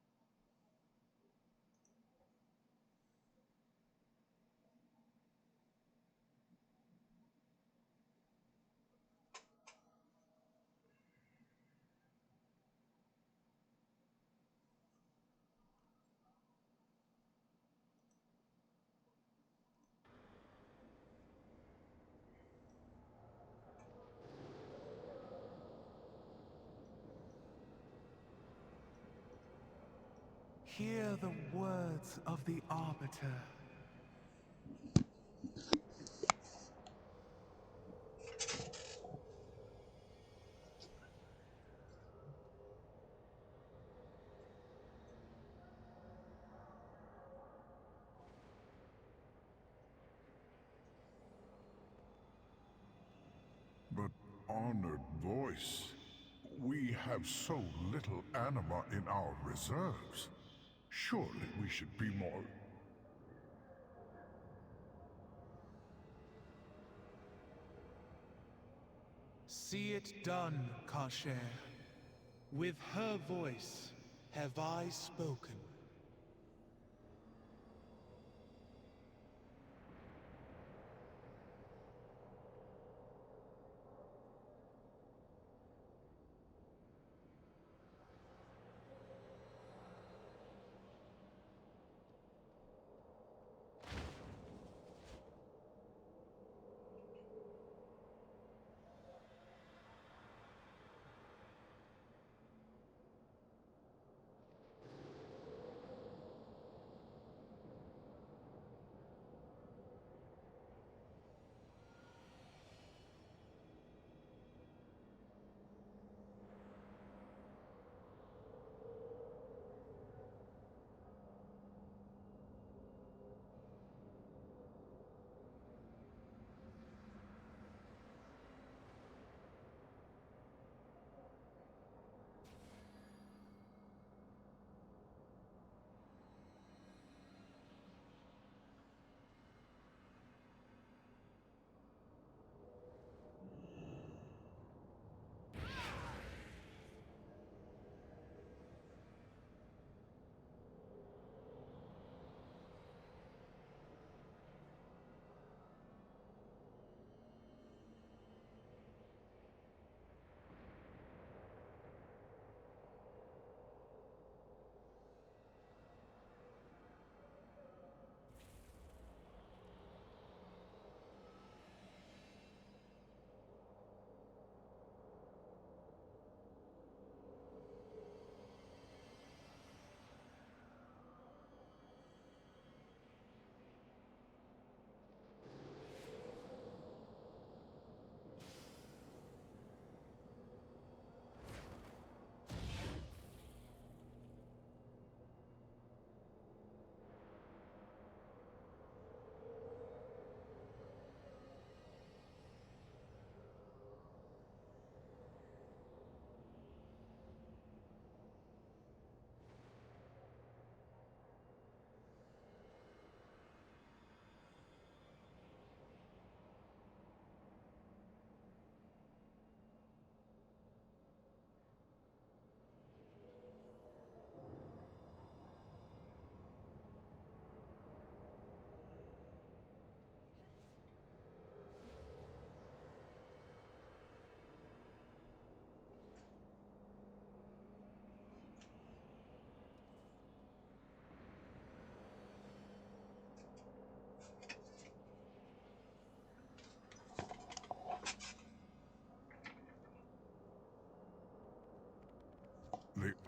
Hear the words of the Arbiter. But honored voice, we have so little anima in our reserves. Surely we should be more... See it done, Kasher. With her voice have I spoken.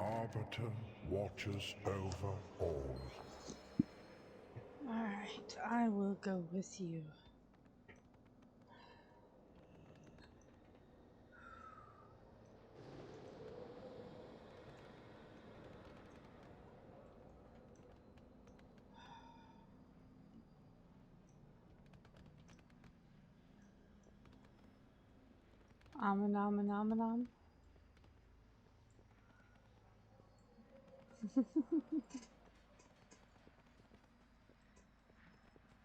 Arbiter watches over all. Alright, I will go with you. Nom.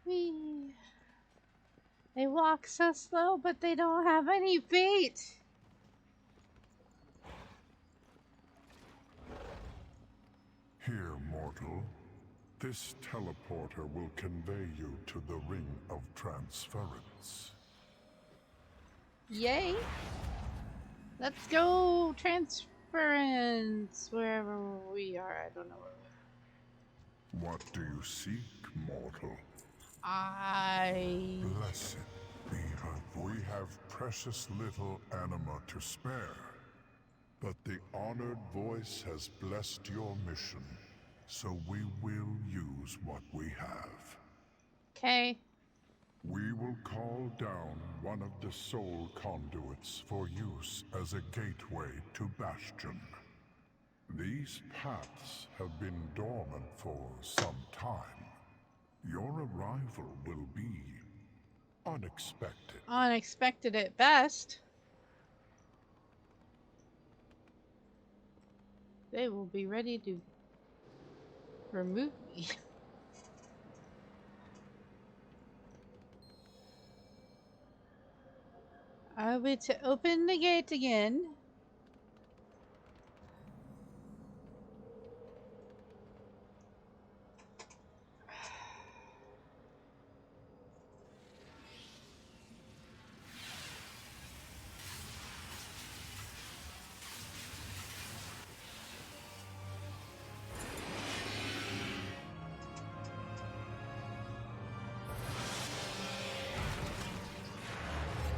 Whee! They walk so slow, but they don't have any feet. Here, mortal. This teleporter will convey you to the Ring of Transference. Yay! Let's go transference wherever we are. I don't know where we are. What do you seek, mortal? Blessed be her. We have precious little anima to spare, but the honored voice has blessed your mission, so we will use what we have. Okay. We will call down one of the soul conduits for use as a gateway to Bastion. These paths have been dormant for some time. Your arrival will be unexpected. Unexpected at best. They will be ready to remove me. Are we to open the gate again?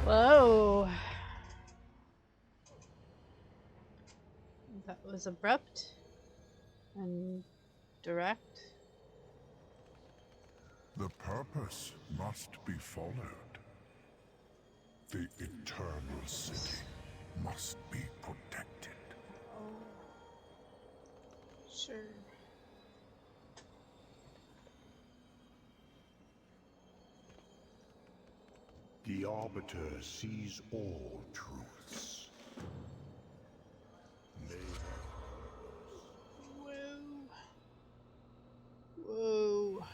Whoa. That was abrupt and direct. The purpose must be followed. The Eternal City must be protected. Oh. Sure. The Arbiter sees all truths. Whoa. Whoa.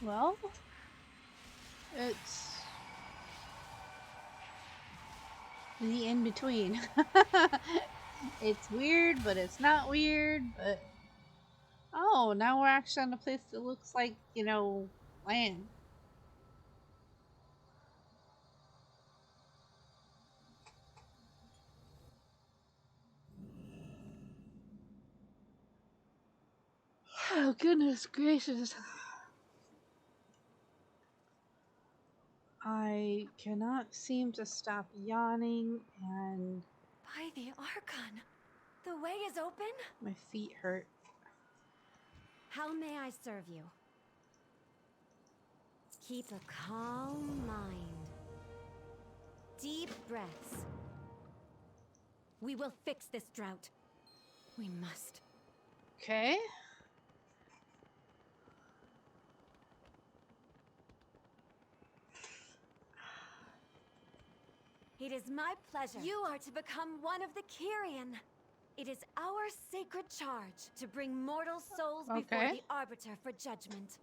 Well, it's the in-between. It's weird, but it's not weird, but... Oh, now we're actually on a place that looks like, you know, land. Oh, goodness gracious. I cannot seem to stop yawning, and By the Archon, the way is open? my feet hurt. How may I serve you? Keep a calm mind. Deep breaths. We will fix this drought. We must. Okay. It is my pleasure. You are to become one of the Kyrian. It is our sacred charge to bring mortal souls before the Arbiter for judgment.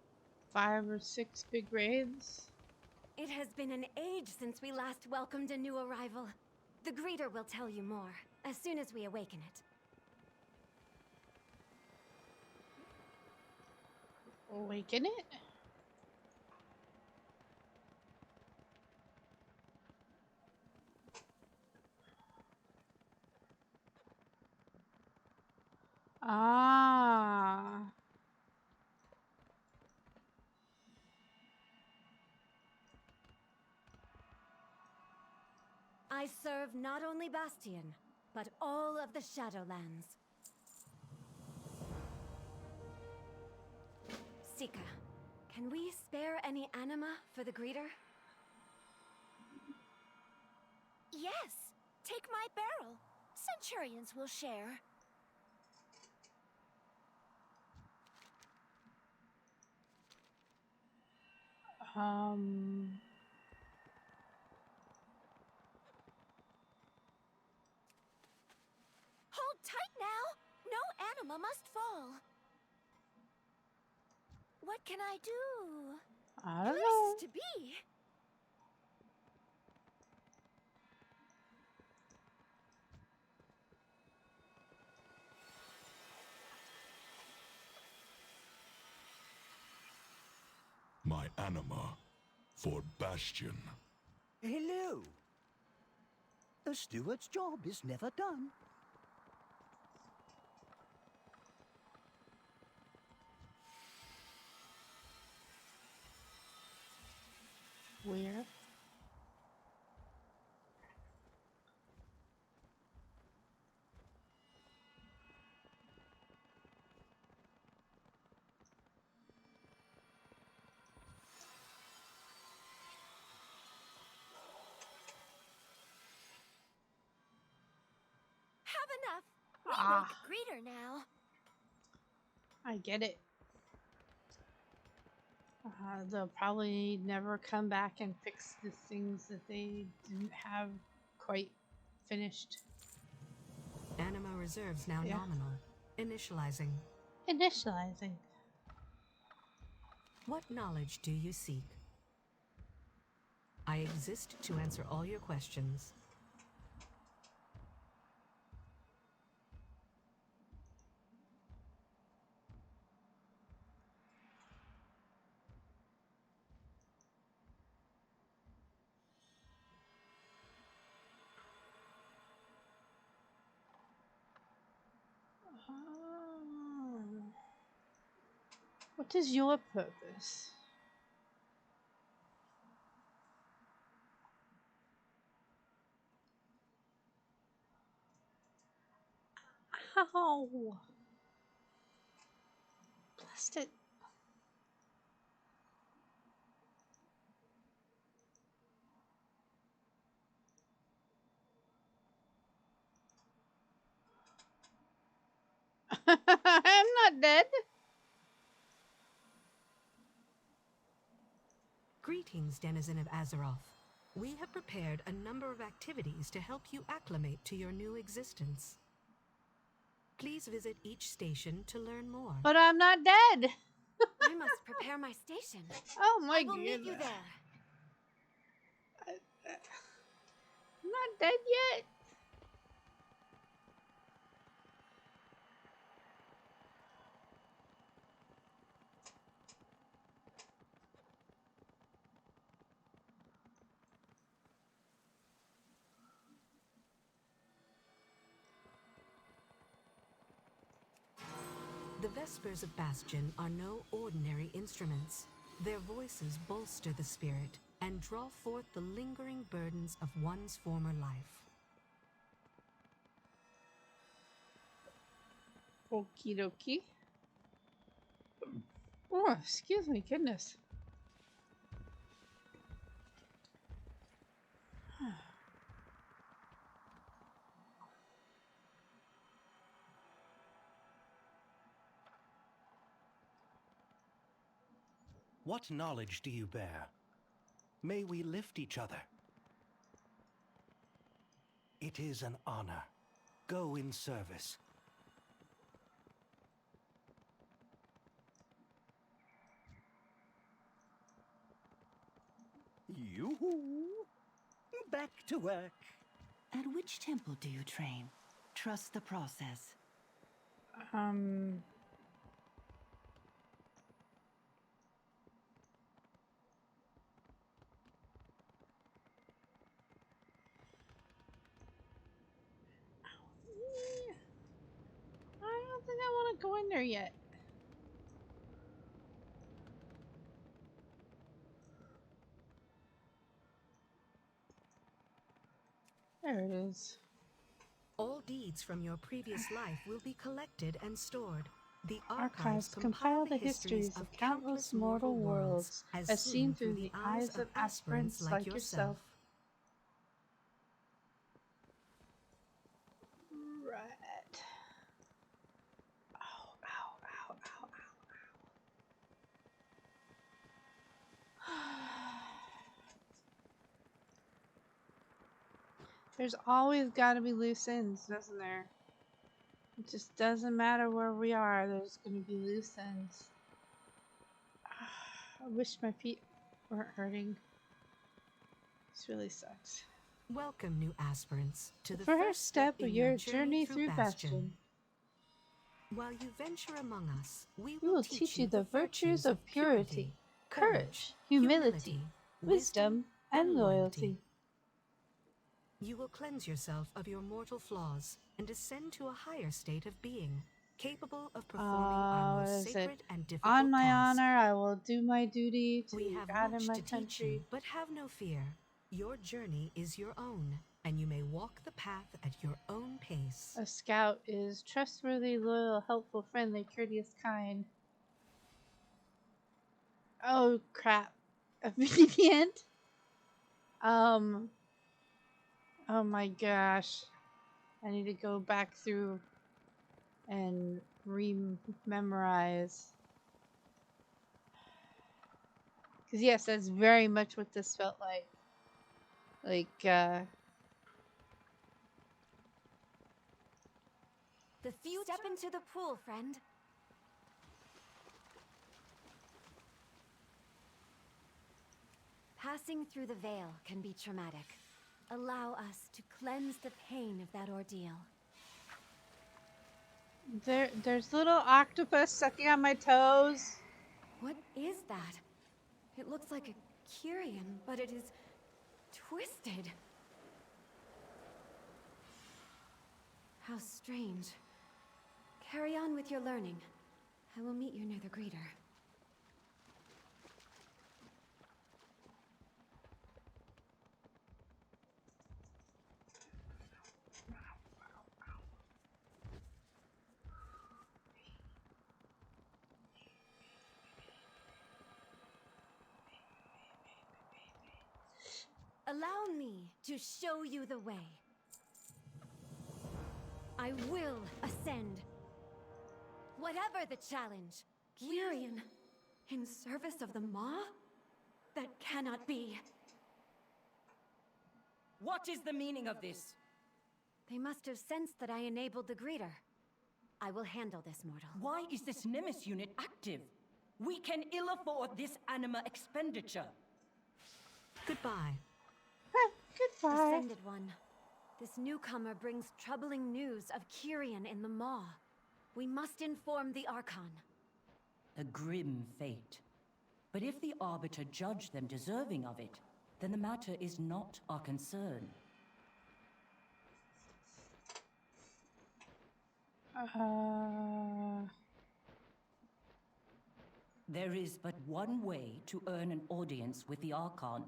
5 or 6 big raids. It has been an age since we last welcomed a new arrival. The greeter will tell you more, as soon as we awaken it. Awaken it? Ah. I serve not only Bastion, but all of the Shadowlands. Sika, can we spare any anima for the greeter? Yes, take my barrel. Centurions will share. Hold tight now. No anima must fall. What can I do? I don't Places know. to be. My anima for Bastion. Hello. A steward's job is never done. Weird. Have enough. We Ah. make greeter now. I get it. They'll probably never come back and fix the things that they didn't have quite finished. Anima reserves now nominal. Initializing. Initializing. What knowledge do you seek? I exist to answer all your questions. What is your purpose? Ow! Blast it. I'm not dead. Greetings, denizen of Azeroth. We have prepared a number of activities to help you acclimate to your new existence. Please visit each station to learn more. But I'm not dead. I must prepare my station. Oh my I will meet you goodness. there. I'm not dead yet. The Vespers of Bastion are no ordinary instruments. Their voices bolster the spirit and draw forth the lingering burdens of one's former life. Okie dokie. Oh, excuse me, goodness. What knowledge do you bear? May we lift each other. It is an honor. Go in service. Yoo-hoo! Back to work. At which temple do you train? Trust the process. I don't think I want can't go in there yet. There it is. All deeds from your previous life will be collected and stored. The Archives compile the histories of countless mortal worlds, as seen through the eyes of aspirants like yourself. Right. Ow, ow, ow, ow, ow. There's always got to be loose ends, doesn't there? It just doesn't matter where we are, there's going to be loose ends. I wish my feet weren't hurting. This really sucks. Welcome, new aspirants, to the first step of your journey through Bastion. While you venture among us, we will teach you the virtues of purity, courage, humility, wisdom, and loyalty. You will cleanse yourself of your mortal flaws and ascend to a higher state of being, capable of performing our most sacred and difficult On my task. honor, I will do my duty to We have God much and my to country. teach you, but have no fear. Your journey is your own, and you may walk the path at your own pace. A scout is trustworthy, loyal, helpful, friendly, courteous, kind. Oh crap! Obedient. Oh my gosh! I need to go back through and re-memorize. Because yes, that's very much what this felt like. The future. Step into the pool, friend. Passing through the veil can be traumatic. Allow us to cleanse the pain of that ordeal. There's little octopus sucking on my toes. What is that? It looks like a Kyrian, but it is twisted. How strange. Carry on with your learning. I will meet you near the greeter. Allow me to show you the way. I will ascend. Whatever the challenge. Kyrian, in service of the Maw? That cannot be. What is the meaning of this? They must have sensed that I enabled the greeter. I will handle this, mortal. Why is this Nemesis unit active? We can ill afford this anima expenditure. Goodbye. Goodbye. Ascended one. This newcomer brings troubling news of Kyrian in the Maw. We must inform the Archon. A grim fate. But if the Arbiter judge them deserving of it, then the matter is not our concern. There is but one way to earn an audience with the Archon.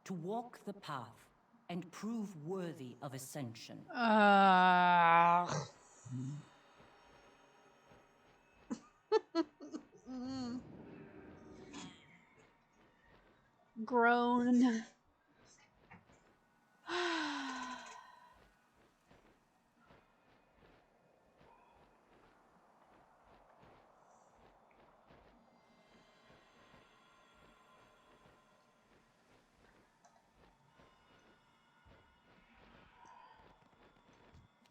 To walk the path and prove worthy of ascension. Groan.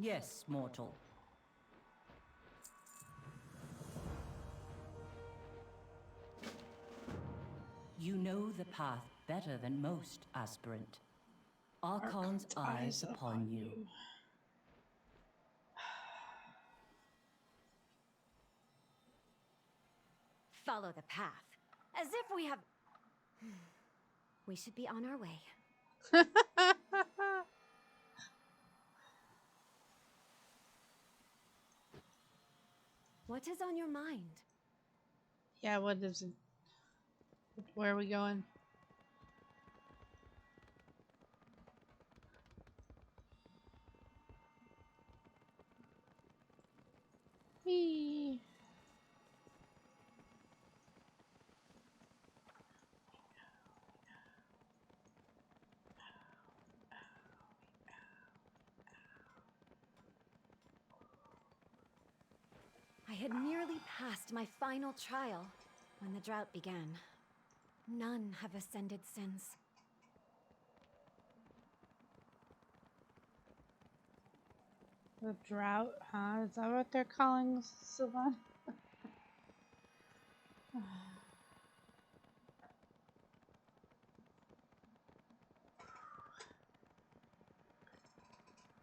Yes, mortal. You know the path better than most, aspirant. Archon's eyes upon you. Follow the path. As if we have... We should be on our way. What is on your mind? Yeah, what is it? Where are we going? Whee! I had nearly passed my final trial when the drought began. None have ascended since. The drought, huh? Is that what they're calling Sylvan?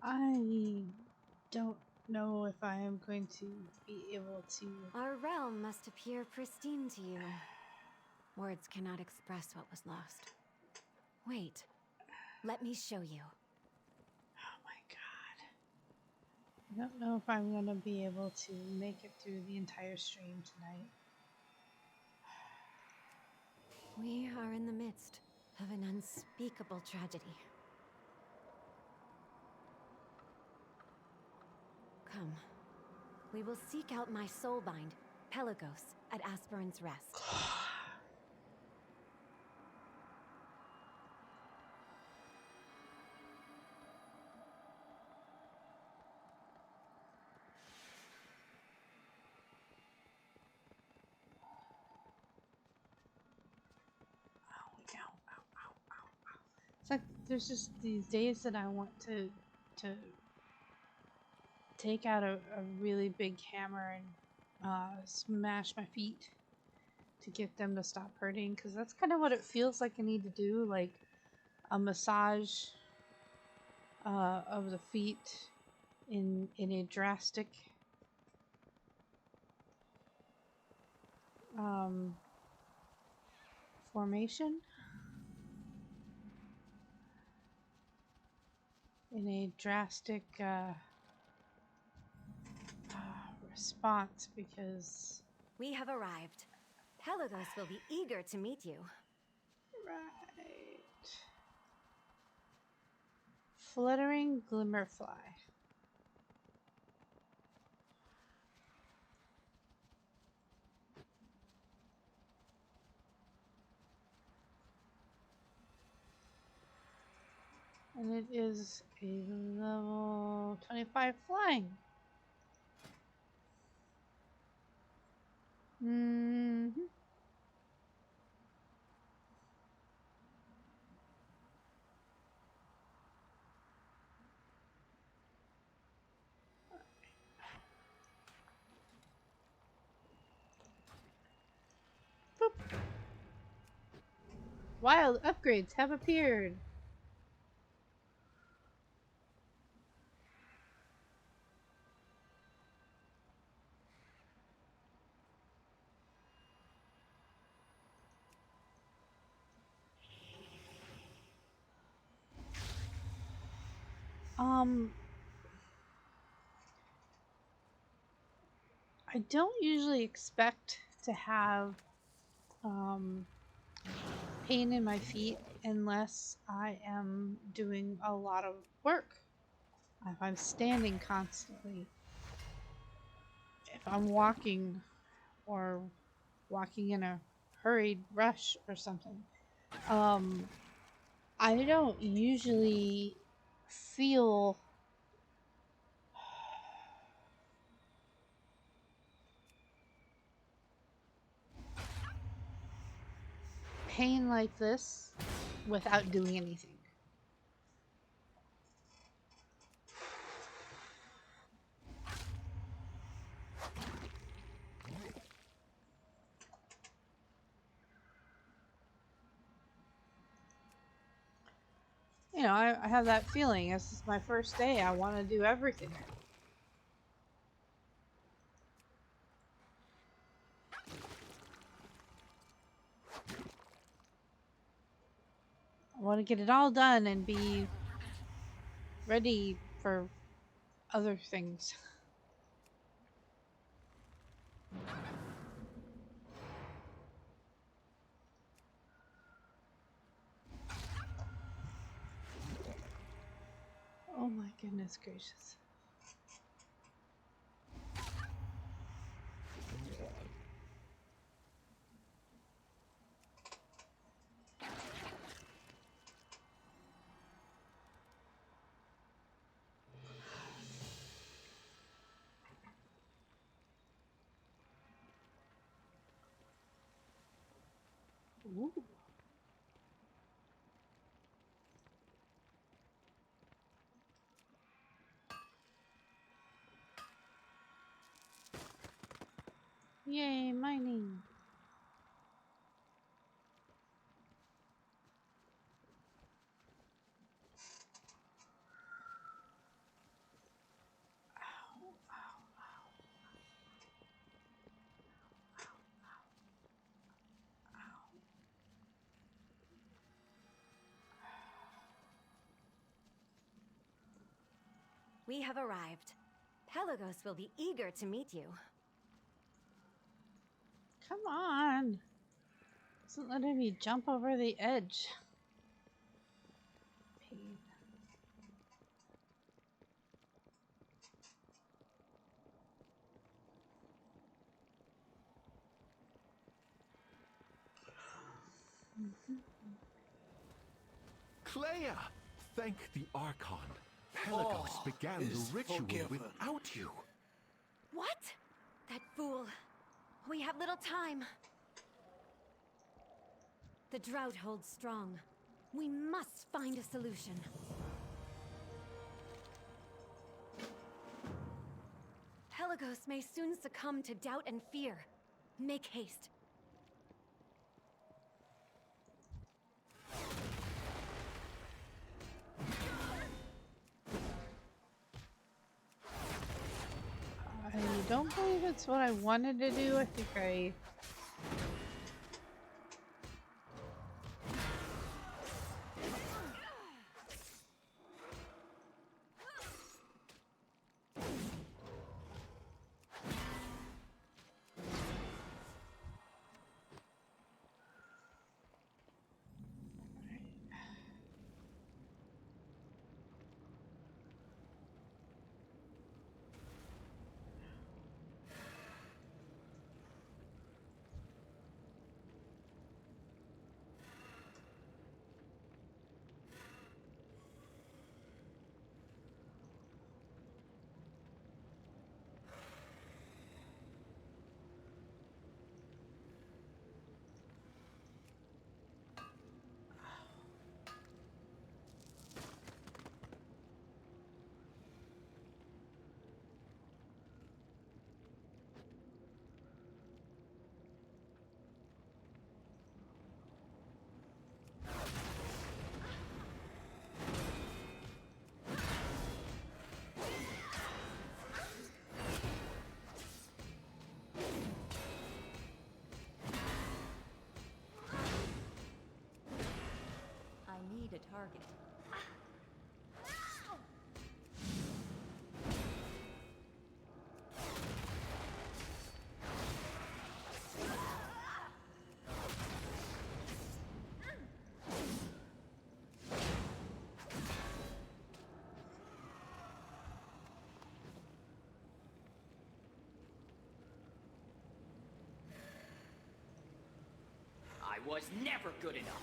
I don't know if I am going to be able to... Our realm must appear pristine to you. Words cannot express what was lost. Wait, let me show you. Oh my god. I don't know if I'm going to be able to make it through the entire stream tonight. We are in the midst of an unspeakable tragedy. Come. We will seek out my soulbind, Pelagos, at Aspirin's Rest. It's like there's just these days that I want to take out a really big hammer and smash my feet to get them to stop hurting, because that's kind of what it feels like I need to do, like a massage of the feet in a drastic formation, in a drastic response, because we have arrived. Pelagos will be eager to meet you. Right. Fluttering Glimmerfly. And it is a level 25 flying. Mm-hmm. Boop. Wild upgrades have appeared. I don't usually expect to have pain in my feet unless I am doing a lot of work. If I'm standing constantly, if I'm walking or walking in a hurried rush or something, I don't usually feel pain like this without doing anything. You know, I have that feeling. This is my first day. I want to do everything. I want to get it all done and be ready for other things. Oh my goodness gracious. Ooh. Yay, mining. We have arrived. Pelagos will be eager to meet you. Come on. Isn't letting me jump over the edge. Pain. Clea! Thank the Archon. Pelagos began the ritual without you. What? That fool. We have little time. The drought holds strong. We must find a solution. Pelagos may soon succumb to doubt and fear. Make haste. I don't believe it's what I wanted to do. I think I... I need a target. I was never good enough.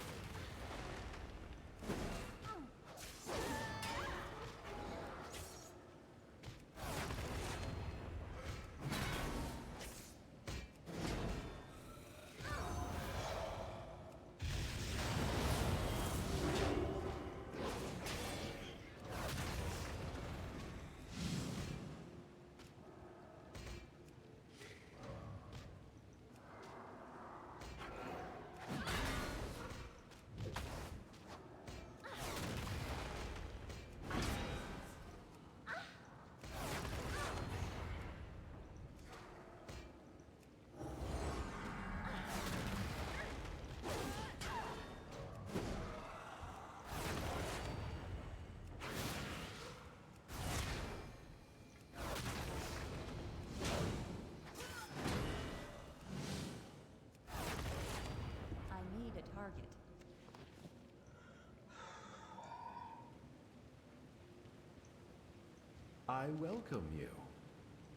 I welcome you.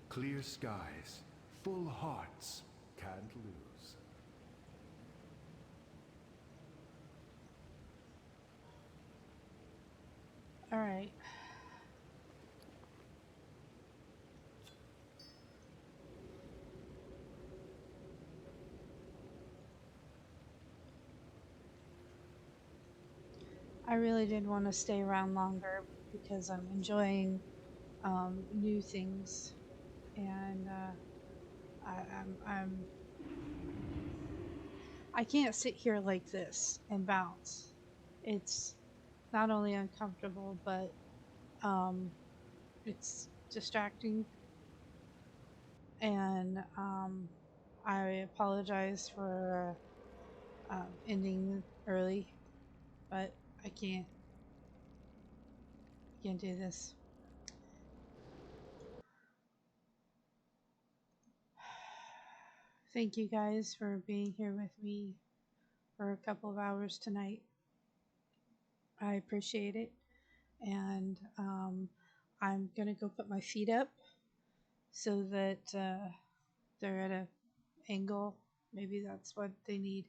Clear skies, full hearts, can't lose. All right. I really did want to stay around longer because I'm enjoying new things, and I can't sit here like this and bounce. It's not only uncomfortable, but it's distracting, and I apologize for ending early, but I can't do this. Thank you guys for being here with me for a couple of hours tonight. I appreciate it, and I'm gonna go put my feet up so that they're at an angle. Maybe that's what they need.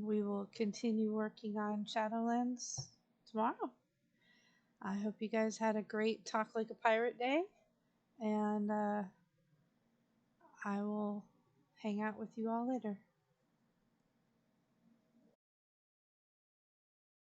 We will continue working on Shadowlands tomorrow. I hope you guys had a great Talk Like a Pirate day, and I will hang out with you all later.